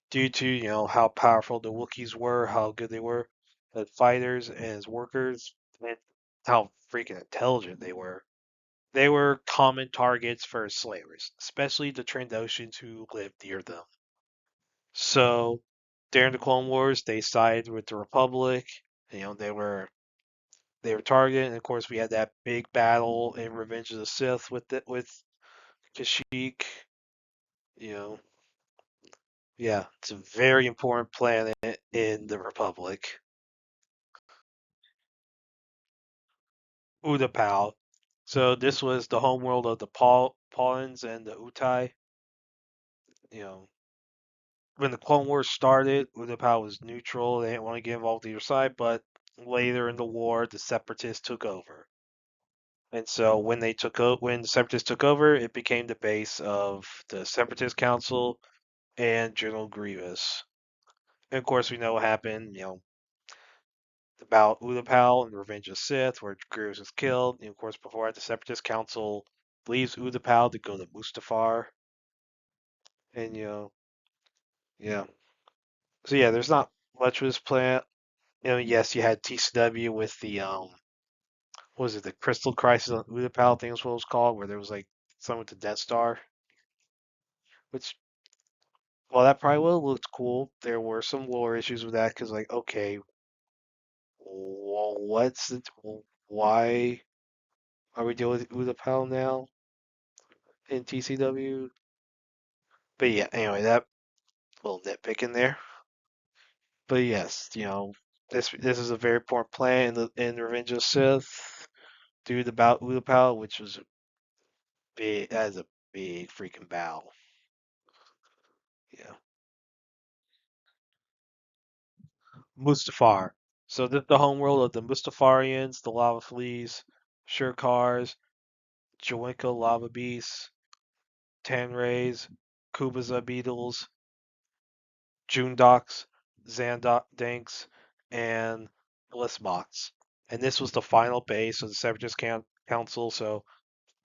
due to how powerful the Wookiees were, how good they were as fighters and as workers, and how freaking intelligent they were. They were common targets for slayers, especially the Trandoshans who lived near them. So during the Clone Wars, they sided with the Republic. They were targeted, and of course we had that big battle in Revenge of the Sith with Kashyyyk. You know, yeah, it's a very important planet in the Republic. Utapau. So this was the homeworld of the Paulins and the Utai. You know, when the Clone Wars started, Utapau was neutral. They didn't want to get involved with either side, but later in the war, the Separatists took over. And so when the Separatists took over, it became the base of the Separatist Council and General Grievous. And of course, we know what happened. About Utapau and the Revenge of the Sith, where Grievous was killed. And of course, before that, the Separatist Council leaves Utapau to go to Mustafar. And yeah. So yeah, there's not much of this planet yes, you had TCW with the what was it, the Crystal Crisis on Utapau, I think is what it was called, where there was like some with the Death Star, which well, that probably would have looked cool. There were some lore issues with that because, like, okay, well, why are we dealing with Utapau now in TCW? But yeah, anyway, that little nitpick in there. But yes, this is a very important plan in Revenge of the Sith due to about Utapau, which was big. That is a big freaking battle. Yeah, Mustafar. So this is the homeworld of the Mustafarians, the lava fleas, Shurkars, Joinka lava beasts, Tanrays, Kubaza beetles, Joondocks, Zandanks, and Listbots. And this was the final base of the Separatist Council. So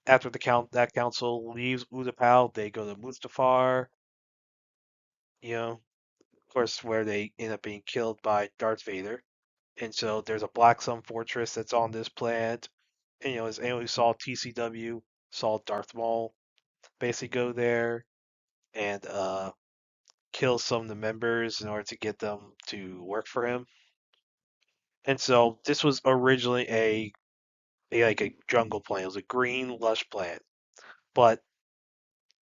after that council leaves Utapau, they go to Mustafar. Of course, where they end up being killed by Darth Vader. And so there's a Black Sun Fortress that's on this planet. And as anyone who saw TCW, saw Darth Maul basically go there and kill some of the members in order to get them to work for him. And so this was originally a jungle plant. It was a green lush plant. But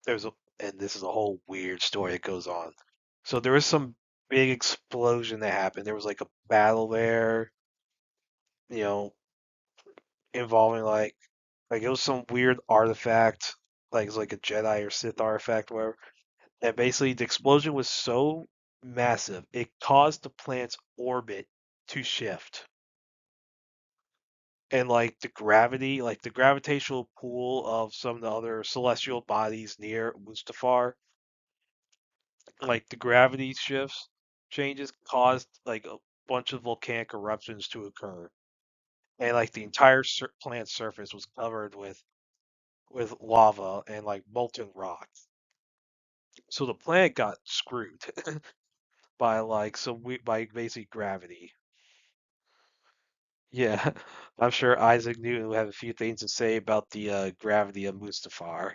there's a and this is a whole weird story that goes on. So there was some big explosion that happened. There was like a battle there, you know, involving like it was some weird artifact, like it's like a Jedi or Sith artifact, whatever. And basically the explosion was so massive, it caused the planet's orbit to shift. And like the gravitational pull of some of the other celestial bodies near Mustafar, like the gravity shifts changes caused like a bunch of volcanic eruptions to occur, and like the entire plant surface was covered with lava and like molten rock. So the planet got screwed by by basic gravity. Yeah, I'm sure Isaac Newton would have a few things to say about the gravity of Mustafar.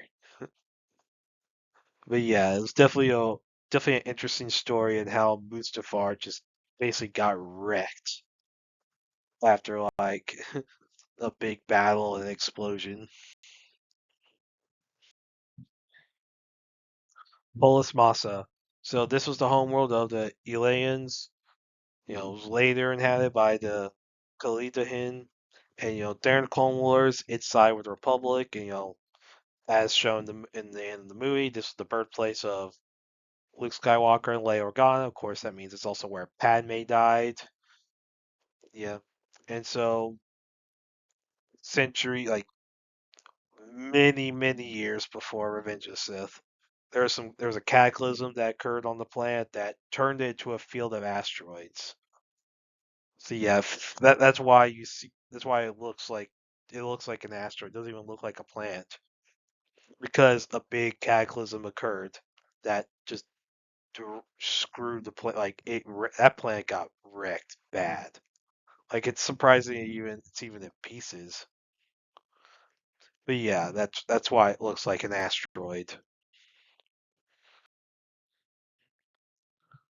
But yeah, it was definitely an interesting story and how Mustafar just basically got wrecked after like a big battle and explosion. Polis Massa. So this was the homeworld of the Elayans. It was later inhabited by the Kalitahin. And during the Clone Wars, it sided with the Republic. And as shown in the end of the movie, this is the birthplace of Luke Skywalker and Leia Organa. Of course, that means it's also where Padme died. Yeah. And so like many years before Revenge of the Sith, there was a cataclysm that occurred on the planet that turned it into a field of asteroids. So yeah, that's why it looks like an asteroid. It doesn't even look like a planet because a big cataclysm occurred that just screwed the planet. That planet got wrecked bad. Like it's surprising it's even in pieces. But yeah, that's why it looks like an asteroid.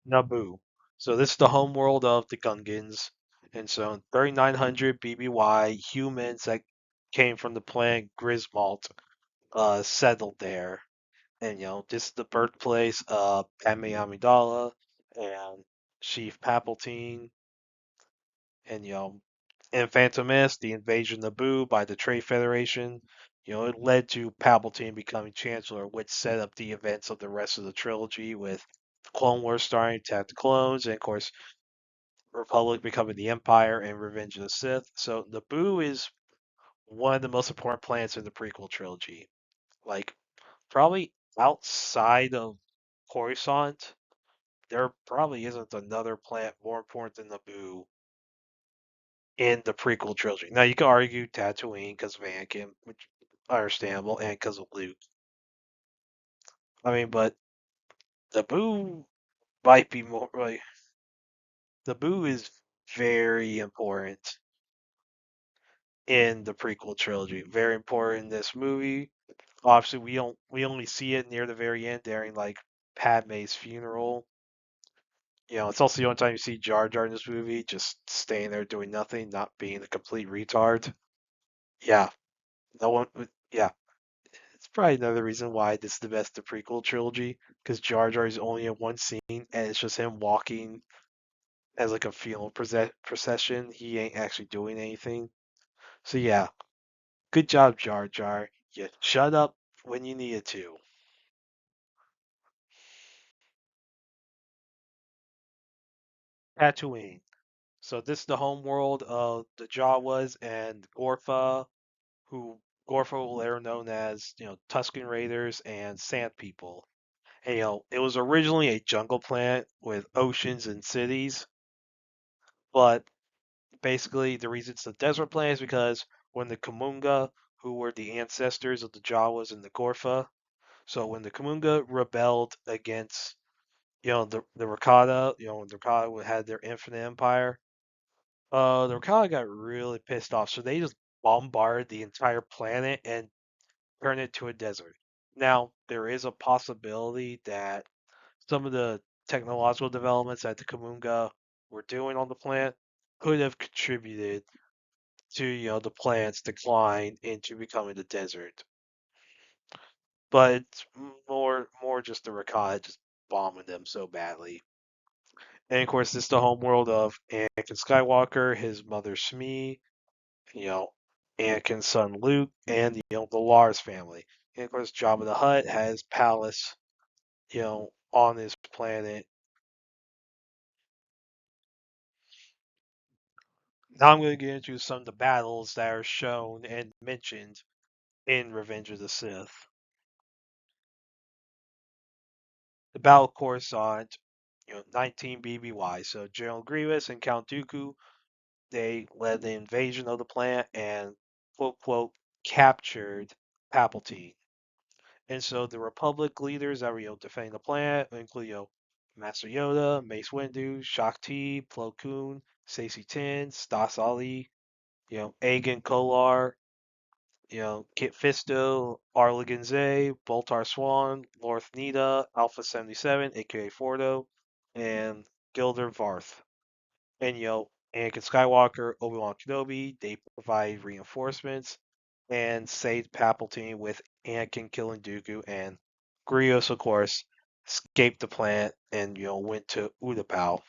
Naboo. So this is the homeworld of the Gungans. And so in 3900 BBY, humans that came from the planet Griswold settled there. And this is the birthplace of Padme Amidala and Chief Palpatine. And in Phantom Menace, the invasion of Naboo by the Trade Federation, it led to Palpatine becoming Chancellor, which set up the events of the rest of the trilogy with Clone Wars starring Attack the Clones, and of course Republic becoming the Empire and Revenge of the Sith. So Naboo is one of the most important planets in the prequel trilogy. Like probably outside of Coruscant, there probably isn't another planet more important than Naboo in the prequel trilogy. Now you could argue Tatooine because of Anakin, which understandable, and because of Luke. I mean, but Naboo might be more like Naboo is. very important in the prequel trilogy. Very important in this movie. Obviously, we only see it near the very end during like Padme's funeral. It's also the only time you see Jar Jar in this movie, just staying there doing nothing, not being a complete retard. Yeah, no one. Yeah, it's probably another reason why this is the best of the prequel trilogy, because Jar Jar is only in one scene, and it's just him walking as like a funeral procession. He ain't actually doing anything. So yeah, good job, Jar Jar. You shut up when you needed to. Tatooine. So this is the home world of the Jawas and Gorfa, who Gorfa were later known as, Tusken Raiders and Sand People. And, it was originally a jungle planet with oceans and cities, but basically the reason it's a desert planet is because when the Kumunga, who were the ancestors of the Jawas and the Gorfa, so when the Kumunga rebelled against, the Rakata, the Rakata had their infinite empire. The Rakata got really pissed off, so they just bombarded the entire planet and turned it to a desert. Now, there is a possibility that some of the technological developments that the Kamunga were doing on the planet could have contributed to, the planet's decline into becoming a desert. But it's more just the Rakata just bombing them so badly. And of course, this is the homeworld of Anakin Skywalker, his mother Shmi, you know, Anakin's son Luke, and the Lars family. And of course, Jabba the Hutt has palace, on his planet. Now I'm going to get into some of the battles that are shown and mentioned in Revenge of the Sith. The Battle of Coruscant, 19 BBY. So General Grievous and Count Dooku, they led the invasion of the planet and quote quote captured Palpatine. And so the Republic leaders that were defending the planet include Master Yoda, Mace Windu, Shaak Ti, Plo Koon, Stacey Tin, Stas Ali, Agen Kolar, Kit Fisto, Arla Ginzay, Boltar Swan, Lorth Nida, Alpha 77, aka Fordo, and Gilder Varth. And Anakin Skywalker, Obi-Wan Kenobi, they provide reinforcements and saved Palpatine with Anakin killing Dooku, and Grievous, of course, escaped the planet and went to Utapau.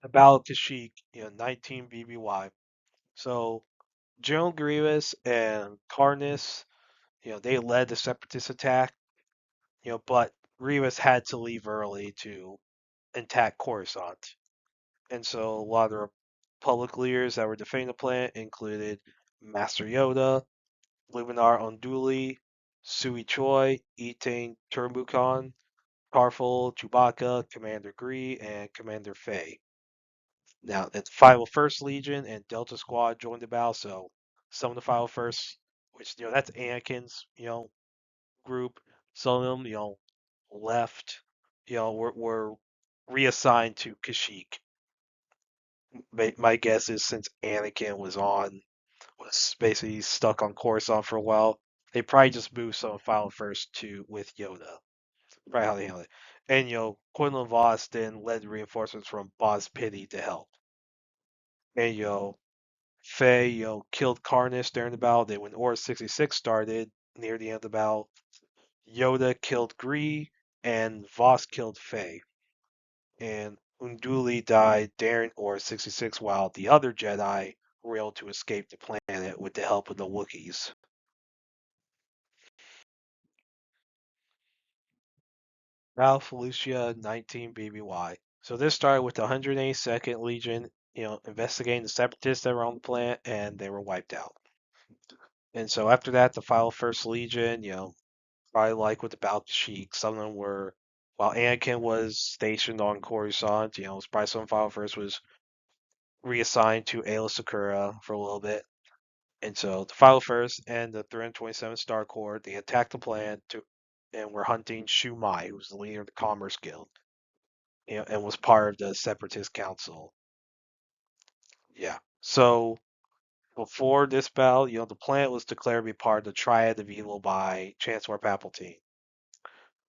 The Battle of Kashyyyk, 19 BBY. So General Grievous and Karnas, they led the Separatist attack, but Grievous had to leave early to attack Coruscant. And so a lot of the Republic leaders that were defending the planet included Master Yoda, Luminar Unduli, Sui Choi, Etain Turbukan, Tarful, Chewbacca, Commander Gree, and Commander Fei. Now, the 501st Legion and Delta Squad joined the battle, so some of the 501st, which, that's Anakin's, group, some of them, left, were reassigned to Kashyyyk. My guess is since Anakin was basically stuck on Coruscant for a while, they probably just moved some of 501st to with Yoda. Probably how they handled it. And, Quinlan Voss then led reinforcements from Boz Pitty to help. And, Faye, killed Karnas during the battle. Then when Order 66 started, near the end of the battle, Yoda killed Gree, and Voss killed Faye. And Unduli died during Order 66, while the other Jedi were able to escape the planet with the help of the Wookiees. Battle of Fallujah, 19 BBY. So this started with the 182nd Legion, investigating the separatists that were on the planet, and they were wiped out. And so after that, the 501st Legion, probably like with the Balkashik, some of them were, while Anakin was stationed on Coruscant, it was probably some 501st was reassigned to Aayla Secura for a little bit. And so the 501st and the 327th Star Corps, they attacked the planet and were hunting Shumai, who was the leader of the Commerce Guild. and was part of the Separatist Council. Yeah. So before this battle, the planet was declared to be part of the Triad of Evil by Chancellor Palpatine.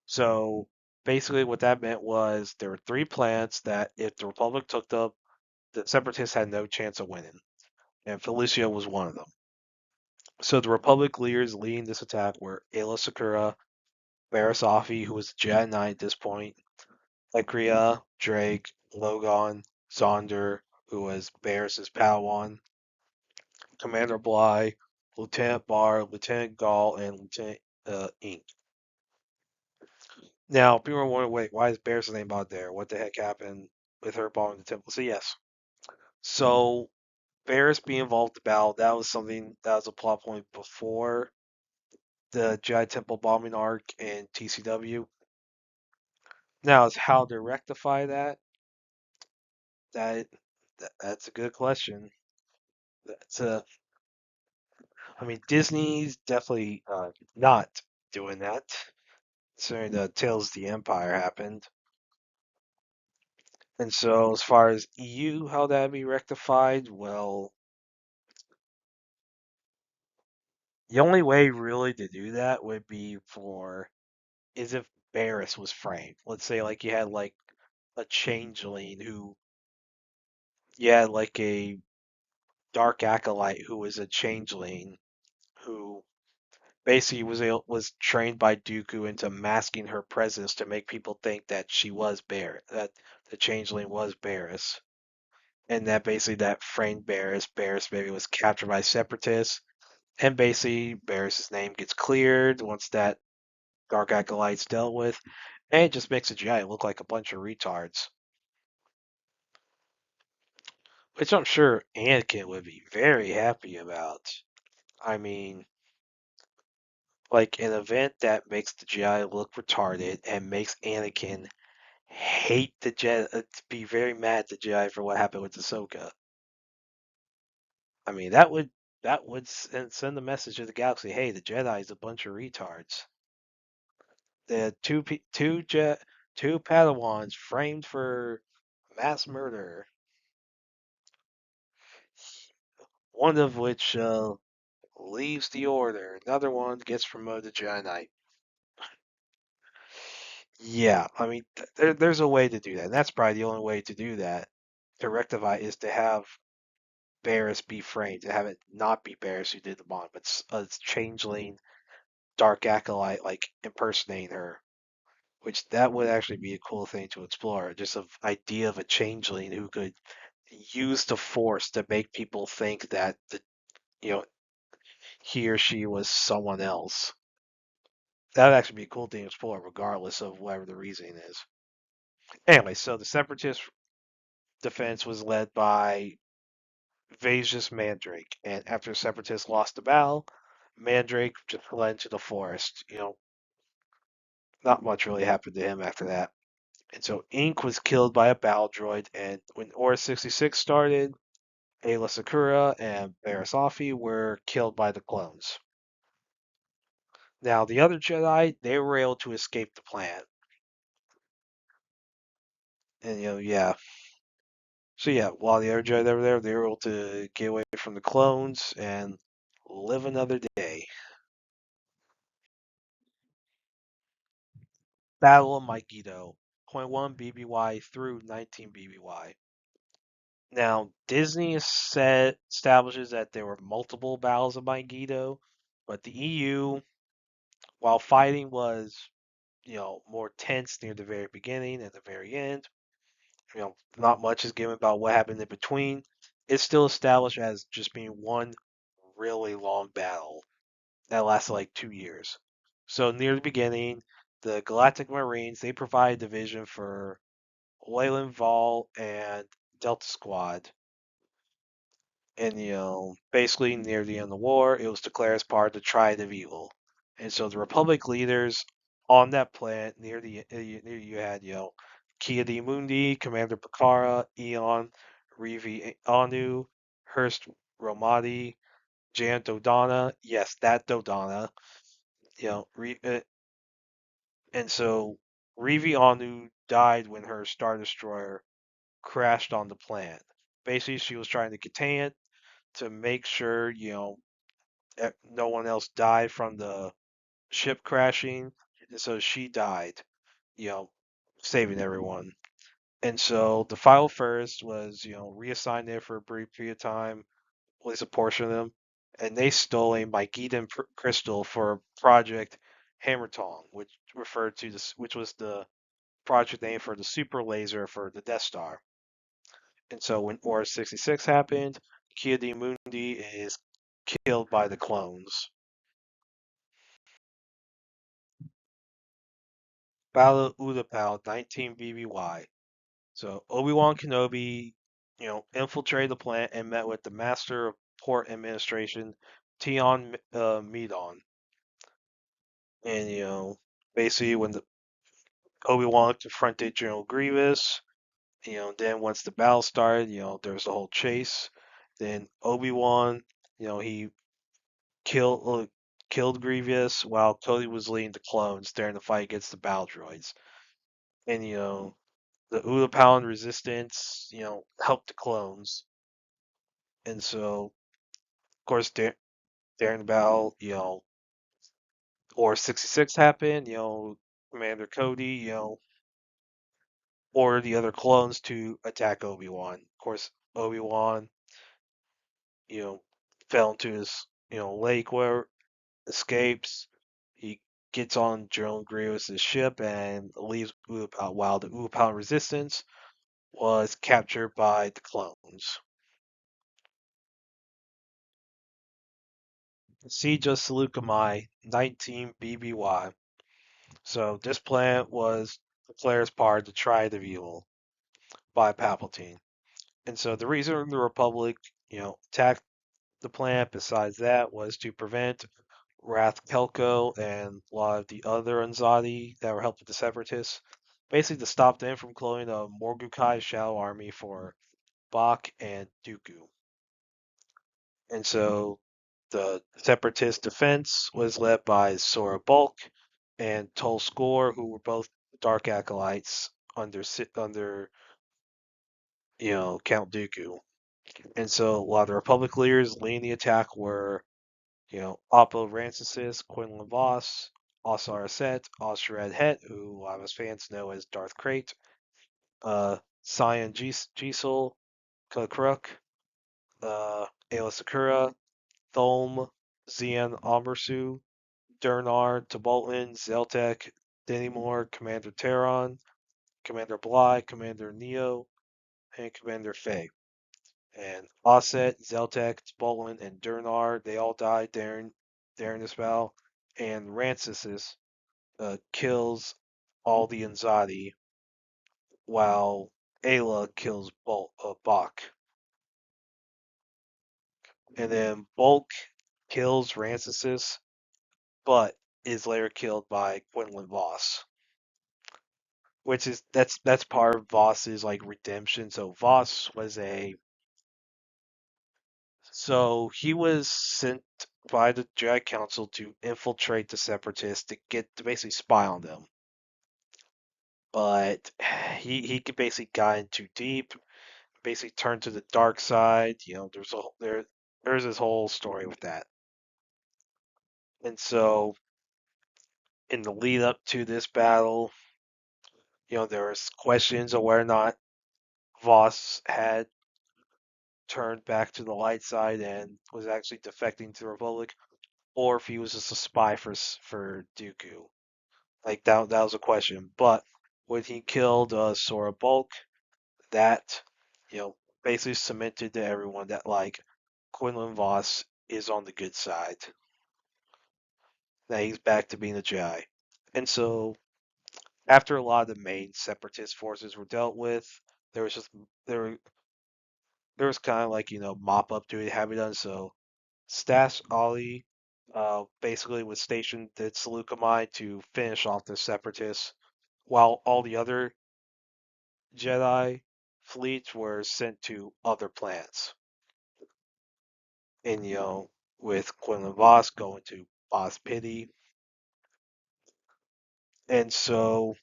So basically, what that meant was there were three planets that if the Republic took them, the Separatists had no chance of winning, and Felicia was one of them. So the Republic leaders leading this attack were Aayla Secura, Barriss Offee, who was a Jedi Knight at this point, Ekria, Drake, Logon, Zonder, who was Barriss's Padawan, Commander Bly, Lieutenant Barr, Lieutenant Gall, and Lieutenant Ink. Now, people are wondering, wait, why is Barriss' name out there? What the heck happened with her bombing the temple? So yes. So Barriss being involved in the battle, that was something that was a plot point before the Jedi Temple bombing arc in TCW. Now, is how to rectify that? That that's a good question. That's I mean, Disney's definitely not doing that. Considering the Tales of the Empire happened, and so as far as EU, how that be rectified? Well, the only way really to do that would be for is if Barriss was framed. Let's say like you had like a changeling who you had like a dark acolyte who was a changeling who basically was trained by Dooku into masking her presence to make people think that she was that the changeling was Barriss, and that basically that framed Barriss. Barriss maybe was captured by separatists, and basically Barriss's name gets cleared once that Dark Acolyte's dealt with, and it just makes the Jedi look like a bunch of retards, which I'm sure Anakin would be very happy about. I mean, like an event that makes the Jedi look retarded and makes Anakin hate the Jedi, be very mad at the Jedi for what happened with Ahsoka. I mean, that would send the message to the galaxy: Hey, the Jedi is a bunch of retards. The two Padawans framed for mass murder, one of which leaves the Order, another one gets promoted to Jedi Knight. Yeah, I mean, there's a way to do that, and that's probably the only way to do that to rectify is to have Barriss be framed, to have it not be Barriss who did the bond, but a changeling dark acolyte like impersonating her, which that would actually be a cool thing to explore. Just an idea of a changeling who could use the Force to make people think that you know he or she was someone else. That would actually be a cool thing to explore, regardless of whatever the reasoning is. Anyway, so the Separatist defense was led by Vasius Mandrake, and after Separatists lost the battle, Mandrake just fled into the forest. Not much really happened to him after that. And so Ink was killed by a battle droid, and when Order 66 started, Aayla Secura and Barriss Offee were killed by the clones. Now, the other Jedi, they were able to escape the planet. And, yeah. So, yeah, while the other Jedi that were there, they were able to get away from the clones and live another day. Battle of Mygeeto, 0.1 BBY through 19 BBY. Now, Disney establishes that there were multiple battles of Mygeeto, but the EU, while fighting was, more tense near the very beginning and the very end, not much is given about what happened in between. It's still established as just being one really long battle that lasted like 2 years. So near the beginning, the Galactic Marines they provide division for Leyland Vol and Delta Squad. And basically near the end of the war, it was declared as part of the Triad of Evil. And so the Republic leaders on that planet near you had Kia di Mundi, Commander Bakara, Eon, Rivi Anu, Hurst Romadi, Jan Dodana. Yes, that Dodana. You know, Re, uh, and so Rivi Anu died when her Star Destroyer crashed on the planet. Basically, she was trying to contain it to make sure, no one else died from the ship crashing. And so she died, you know, saving everyone. And so the file first was, reassigned there for a brief period of time, at least a portion of them, and they stole a Mygeeton crystal for Project Hammer Tong, which was the project name for the super laser for the Death Star. And so when Order 66 happened, Mundi is killed by the clones. Battle of Utapau, 19 BBY. So Obi-Wan Kenobi, infiltrated the planet and met with the Master of Port Administration, Tion Medon. And, basically when the Obi-Wan confronted General Grievous, then once the battle started, there was a whole chase. Then Obi-Wan, he killed uh, killed Grievous while Cody was leading the clones during the fight against the battle droids. And, the Utapauan resistance, helped the clones. And so, of course, during the battle, Order 66 happened, Commander Cody, ordered the other clones to attack Obi-Wan. Of course, Obi-Wan, you know, fell into his, lake where escapes. He gets on General Grievous' ship and leaves Utapau while the Utapau resistance was captured by the clones. Siege of Seleucami, 19 BBY. So this planet was declared as part of the Triad of Evil by Palpatine. And so the reason the Republic, attacked the planet besides that was to prevent Wrath Kelko and a lot of the other Anzadi that were helping the Separatists, basically to stop them from cloning a Morgukai Shadow Army for Bach and Dooku. And so the Separatist defense was led by Sora Bulk and Tol Skor, who were both Dark Acolytes under Count Dooku. And so a lot of the Republic leaders leading the attack were, Oppo Rancisis, Quinlan Voss, Osar Set, Osred Het, who a lot of us fans know as Darth Krayt, Cyan Gisel, Kakruk, Ayla Sakura, Thulm, Zian Amersu, Dernar, Taboltan, Zeltek, Denimore, Commander Terran, Commander Bly, Commander Neo, and Commander Faye. And Osset, Zeltek, Taboltan, and Dernar, they all died during this battle. And Rancisis kills all the Anzadi, while Ayla kills Bach. And then Bulk kills Rancisis, but is later killed by Quinlan Voss. Which is that's part of Voss's like redemption. So Voss was he was sent by the Jedi Council to infiltrate the Separatists to basically spy on them. But he could basically got in too deep, basically turned to the dark side. There's this whole story with that. And so in the lead up to this battle, there was questions of whether or not Voss had turned back to the light side and was actually defecting to the Republic, or if he was just a spy for Dooku. Like that was a question. But when he killed Sora Bulk, that basically cemented to everyone that like Quinlan Voss is on the good side. That he's back to being a Jedi. And so after a lot of the main separatist forces were dealt with, there was just there there was kind of like mop up duty to be done. So Stash Ali basically was stationed at Seleucami to finish off the separatists, while all the other Jedi fleets were sent to other planets. And with Quinlan Voss going to Boz Pity. And so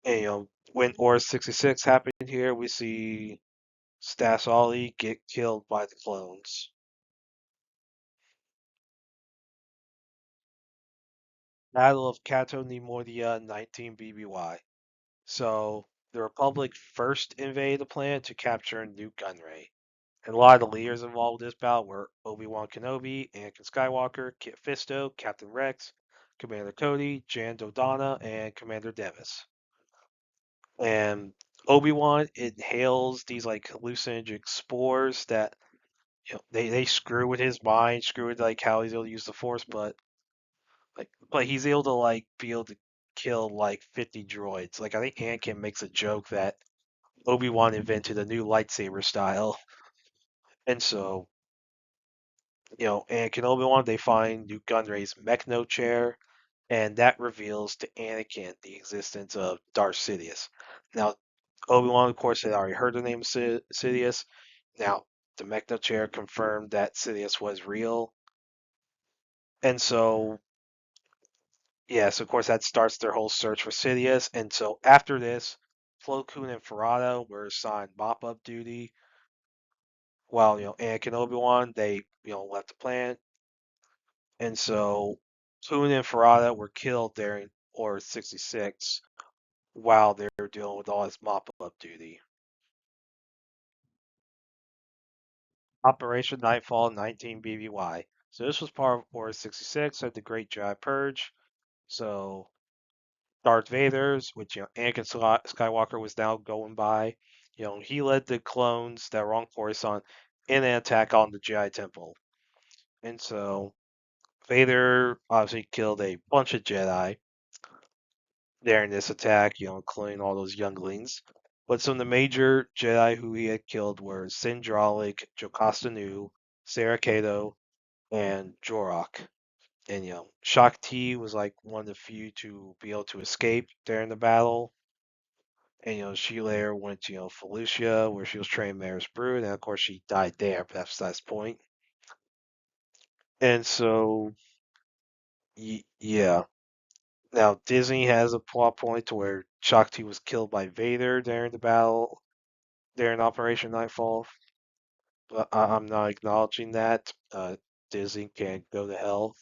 And when Order 66 happened here, we see Stas Ollie get killed by the clones. Battle of Cato Neimoidia 19 BBY. So the Republic first invaded the planet to capture Nute Gunray. And a lot of the leaders involved with this battle were Obi-Wan Kenobi, Anakin Skywalker, Kit Fisto, Captain Rex, Commander Cody, Jan Dodonna, and Commander Devis. And Obi-Wan inhales these like hallucinogenic spores that they screw with his mind, screw with like how he's able to use the Force, but he's able to be able to kill like 50 droids. Like I think Anakin makes a joke that Obi-Wan invented a new lightsaber style, and so Anakin Obi-Wan, they find Nute Gunray's Mechno chair, and that reveals to Anakin the existence of Darth Sidious. Now, Obi-Wan, of course, had already heard the name of Sidious. Now, the Mechno chair confirmed that Sidious was real, and so yes, of course, that starts their whole search for Sidious. And so after this, Plo Koon and Ferrado were assigned mop-up duty, while Anakin and Obi-Wan they left the planet. And so Poon and Ferrata were killed during Order 66 while they were dealing with all this mop-up duty. Operation Nightfall 19 BBY. So this was part of Order 66 of the Great Jedi Purge. So Darth Vader's, which Anakin Skywalker was now going by, he led the clones that were on Coruscant in an attack on the Jedi Temple. And so Vader obviously killed a bunch of Jedi during this attack, including all those younglings. But some of the major Jedi who he had killed were Sindralik, Jocasta Nu, Sarah Kato, and Jorok. And Shakti was like one of the few to be able to escape during the battle. And she later went to Felucia, where she was trained Maris Brood, and of course she died there, but that's the point. And so, yeah. Now Disney has a plot point to where Shakti was killed by Vader during the battle during Operation Nightfall. But I'm not acknowledging that. Disney can go to hell,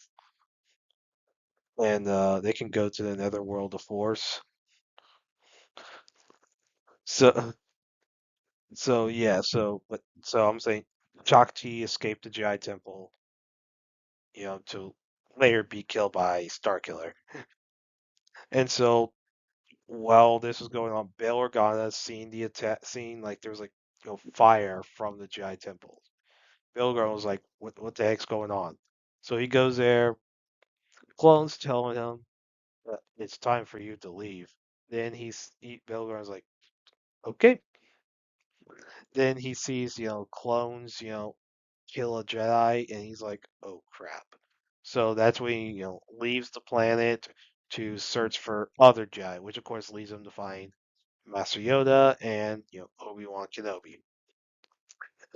and they can go to the netherworld of Force. So, so yeah, so I'm saying Shakti escaped the Jedi Temple, to later be killed by Starkiller. And so while this was going on, Bail Organa seeing the attack, seeing like there was like fire from the Jedi Temple. Bail Organa was like, "What the heck's going on?" So he goes there. Clones telling him it's time for you to leave. Then Bail Organa's like, "Okay." Then he sees clones kill a Jedi, and he's like, "Oh crap!" So that's when he leaves the planet to search for other Jedi, which of course leads him to find Master Yoda and Obi-Wan Kenobi.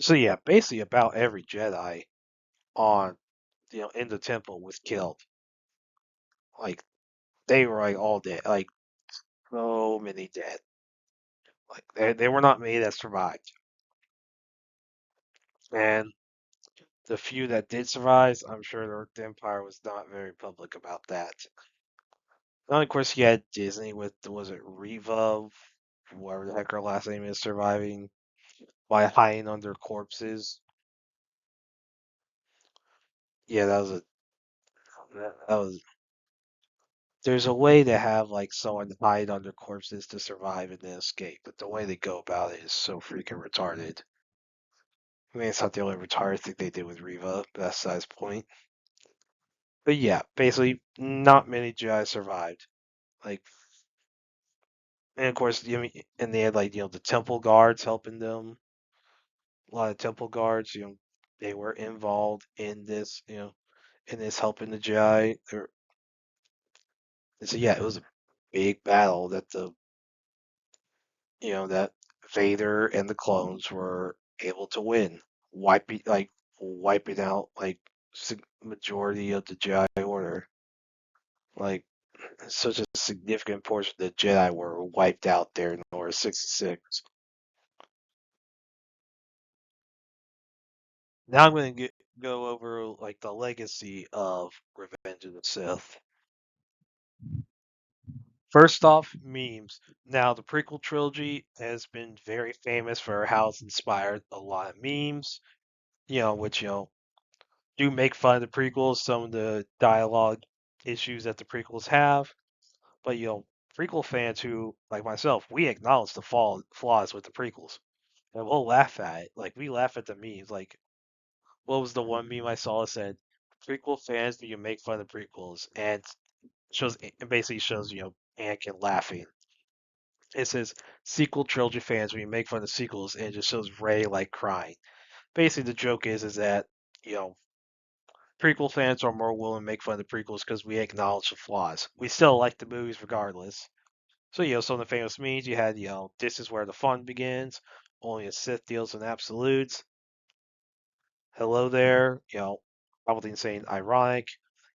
So yeah, basically about every Jedi on in the temple was killed. Like they were like all dead, like so many dead. Like they were not many that survived, and the few that did survive, I'm sure the Empire was not very public about that. And of course, you had Disney with was it Reva, whoever the heck her last name is, surviving by hiding under corpses. Yeah, that was. There's a way to have like someone hide under corpses to survive and then escape, but the way they go about it is so freaking retarded. I mean, it's not the only retarded thing they did with Reva, but that's size point. But yeah, basically, not many Jedi survived. Like, and of course, and they had like the temple guards helping them. A lot of temple guards, they were involved in this, in this helping the Jedi. So yeah, it was a big battle that that Vader and the clones were able to win, wiping out like majority of the Jedi Order. Like such a significant portion of the Jedi were wiped out there in Order 66. Now I'm going to go over like the legacy of Revenge of the Sith. First off, memes. Now the prequel trilogy has been very famous for how it's inspired a lot of memes. Which do make fun of the prequels, some of the dialogue issues that the prequels have. But prequel fans who, like myself, we acknowledge the flaws with the prequels, and we'll laugh at it. Like we laugh at the memes. Like what was the one meme I saw that said, "Prequel fans, do you make fun of prequels?" And it basically shows Anakin laughing. It says sequel trilogy fans when you make fun of sequels, and it just shows Ray like crying. Basically, the joke is that you know prequel fans are more willing to make fun of the prequels because we acknowledge the flaws. We still like the movies regardless. So, some of the famous memes you had, this is where the fun begins. Only a Sith deals in absolutes. Hello there. Palpatine saying ironic.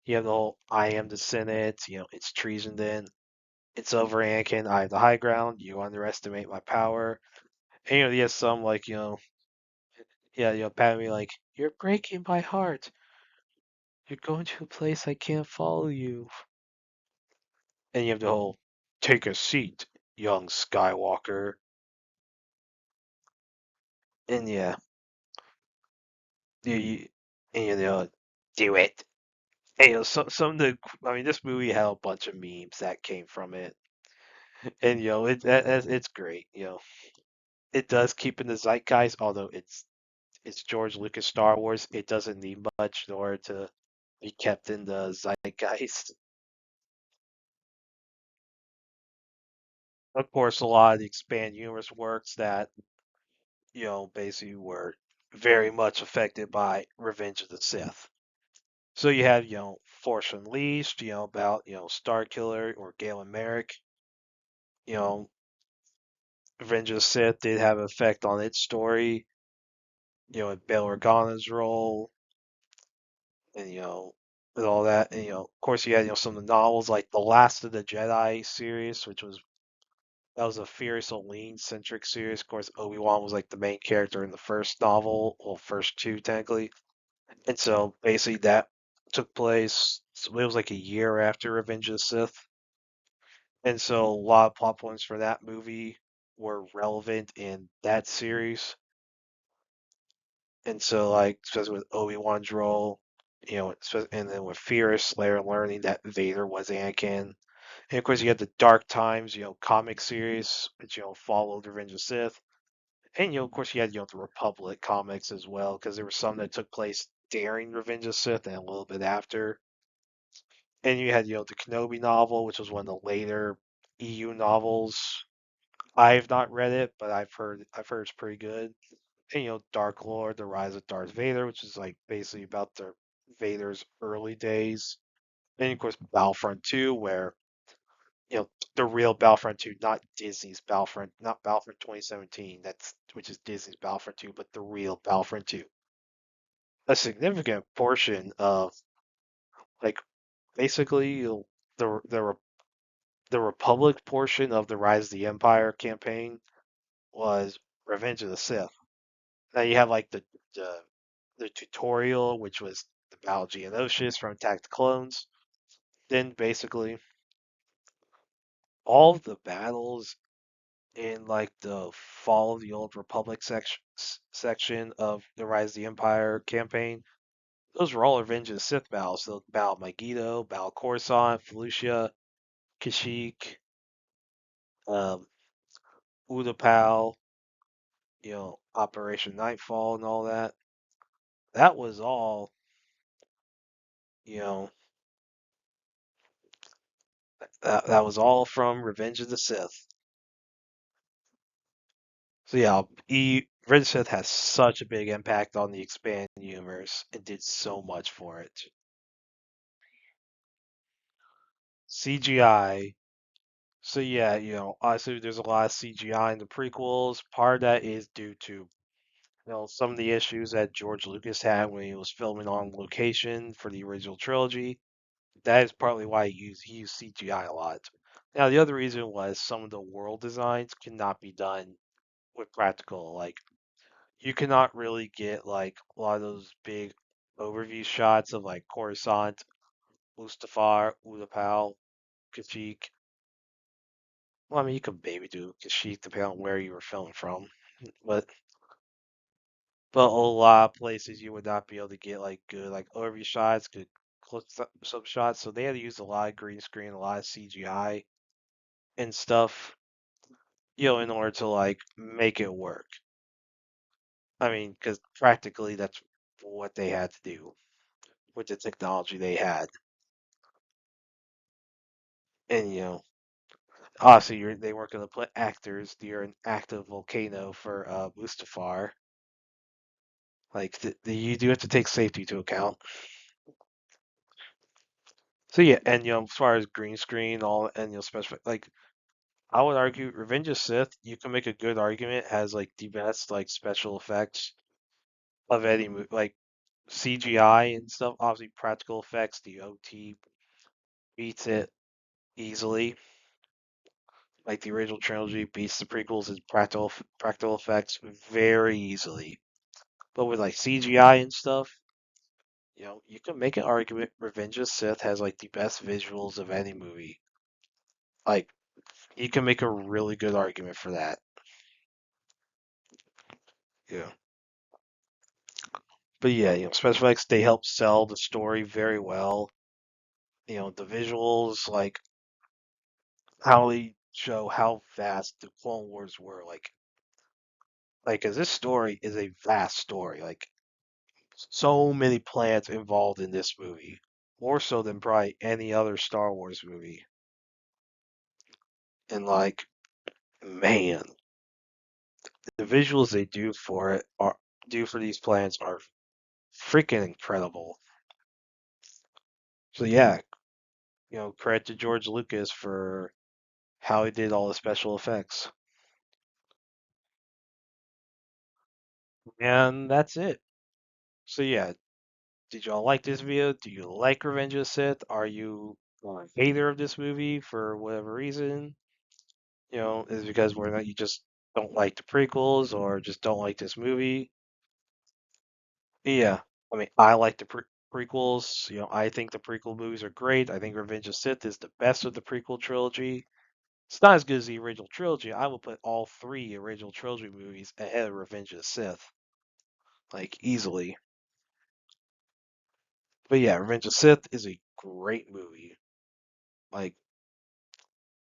You have the whole I am the Senate. It's treason then. It's over, Anakin. I have the high ground. You underestimate my power. And, he has some like, yeah, Padme like, you're breaking my heart. You're going to a place I can't follow you. And you have the whole take a seat, young Skywalker. And yeah, you, and do it. And, some of the, I mean, this movie had a bunch of memes that came from it, and it's great. It does keep in the zeitgeist, although it's George Lucas Star Wars. It doesn't need much in order to be kept in the zeitgeist. Of course, a lot of the expand universe works that basically were very much affected by Revenge of the Sith. So you have, Force Unleashed, about, Starkiller or Galen Merrick. You know, Revenge of the Sith did have an effect on its story, and Bail Organa's role, and, and all that. And, of course, you had, some of the novels like The Last of the Jedi series, that was a Furious Oline centric series. Of course, Obi-Wan was like the main character in the first novel, well, first two technically. And so basically that took place, so it was like a year after Revenge of the Sith. And so a lot of plot points for that movie were relevant in that series. And so, like, especially with Obi-Wan's role, and then with Fierce later learning that Vader was Anakin. And of course, you had the Dark Times, comic series, which, followed Revenge of the Sith. And, of course, you had, the Republic comics as well, because there were some that took place during Revenge of the Sith and a little bit after. And you had, the Kenobi novel, which was one of the later EU novels. I've not read it, but I've heard it's pretty good. And Dark Lord, The Rise of Darth Vader, which is like basically about the Vader's early days. And of course Battlefront 2, where the real Battlefront 2, not Disney's Battlefront, not Battlefront 2017, which is Disney's Battlefront 2, but the real Battlefront 2. A significant portion of like basically the the Republic portion of the Rise of the Empire campaign was Revenge of the Sith. Now you have like the the tutorial, which was the Battle of Geonosis from Attack of the Clones. Then basically all of the battles in like the Fall of the Old Republic section of the Rise of the Empire campaign, those were all Revenge of the Sith battles. So Battle of Megiddo, Battle of Coruscant, Felucia, Kashyyyk, um, Utapau, Operation Nightfall and all that. That was all, you know, that was all from Revenge of the Sith. So yeah, Red Smith has such a big impact on the expanded universe and did so much for it. CGI. So yeah, obviously there's a lot of CGI in the prequels. Part of that is due to, some of the issues that George Lucas had when he was filming on location for the original trilogy. that is partly why he used CGI a lot. Now, the other reason was some of the world designs cannot be done with practical. Like, you cannot really get like a lot of those big overview shots of like Coruscant, Mustafar, Utapau, Kashyyyk. Well, I mean, you could maybe do Kashyyyk depending on where you were filming from, but a lot of places you would not be able to get like good like overview shots, good close-up shots. So they had to use a lot of green screen, a lot of CGI and stuff, in order to like make it work. I mean, because practically that's what they had to do with the technology they had. And obviously they weren't going to put actors near an active volcano for Mustafar. Like you do have to take safety to account. So yeah, and as far as green screen, all and special like I would argue Revenge of Sith, you can make a good argument has like the best like special effects of any movie, like CGI and stuff. Obviously, practical effects, the OT beats it easily. Like the original trilogy beats the prequels in practical effects very easily. But with like CGI and stuff, you can make an argument Revenge of Sith has like the best visuals of any movie. Like you can make a really good argument for that. Yeah. But yeah, special effects they help sell the story very well. The visuals, like how they show how vast the Clone Wars were. Like, cause this story is a vast story. Like, so many planets involved in this movie, more so than probably any other Star Wars movie. And like, man, the visuals they do for these planets are freaking incredible. So yeah, credit to George Lucas for how he did all the special effects. And that's it. So yeah, did y'all like this video? Do you like Revenge of the Sith? Are you a hater of this movie for whatever reason? Is it because we're not you just don't like the prequels or just don't like this movie? Yeah, I mean, I like the prequels. I think the prequel movies are great. I think Revenge of the Sith is the best of the prequel trilogy. It's not as good as the original trilogy. I will put all three original trilogy movies ahead of Revenge of the Sith, like easily. But yeah, Revenge of the Sith is a great movie. Like,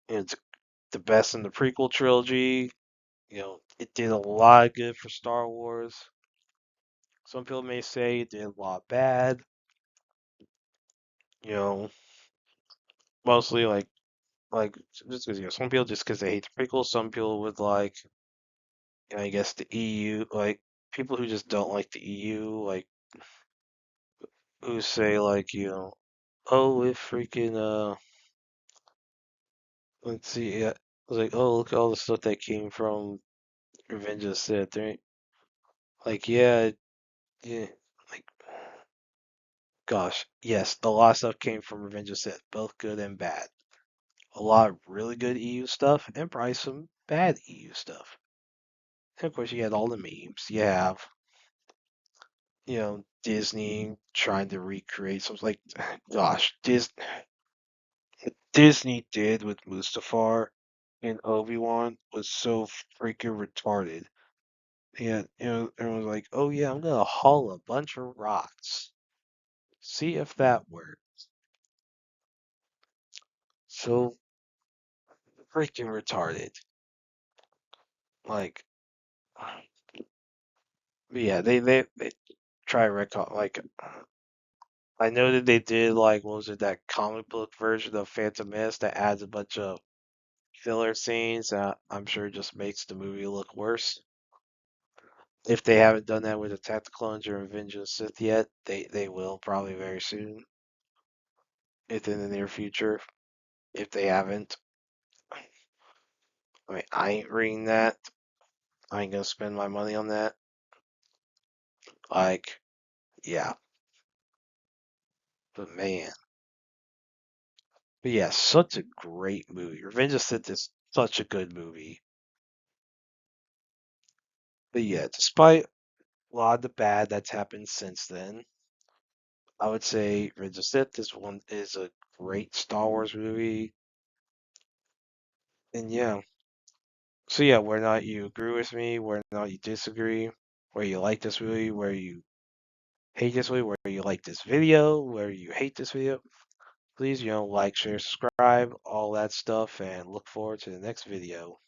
it's the best in the prequel trilogy. It did a lot of good for Star Wars. Some people may say it did a lot bad. You know, mostly like just because some people just because they hate the prequel. Some people would like, I guess the EU, like people who just don't like the EU, like who say like oh it freaking let's see, yeah, like oh look at all the stuff that came from Revenge of the Sith, right? Like yeah, like gosh, yes, a lot of stuff came from Revenge of the Sith, both good and bad. A lot of really good EU stuff, and probably some bad EU stuff. And of course, you had all the memes. You have, Disney trying to recreate something like, gosh, Disney did with Mustafar and Obi-Wan was so freaking retarded. And, everyone's like, oh yeah, I'm gonna haul a bunch of rocks. See if that works. So freaking retarded. Like, yeah, they try record like I know that they did like what was it that comic book version of Phantom Menace that adds a bunch of filler scenes that I'm sure just makes the movie look worse. If they haven't done that with Attack the Clones or Revenge of the Sith yet, they will probably very soon, within the near future. If they haven't, I mean I ain't reading that. I ain't gonna spend my money on that. Like, yeah, but man. But yeah, such a great movie. Revenge of the Sith is such a good movie. But yeah, despite a lot of the bad that's happened since then, I would say Revenge of the Sith is a great Star Wars movie. And yeah, so yeah, whether or not you agree with me, whether or not you disagree, whether you like this movie, whether you hate this movie, whether you like this video, whether you hate this video, please, like, share, subscribe, all that stuff, and look forward to the next video.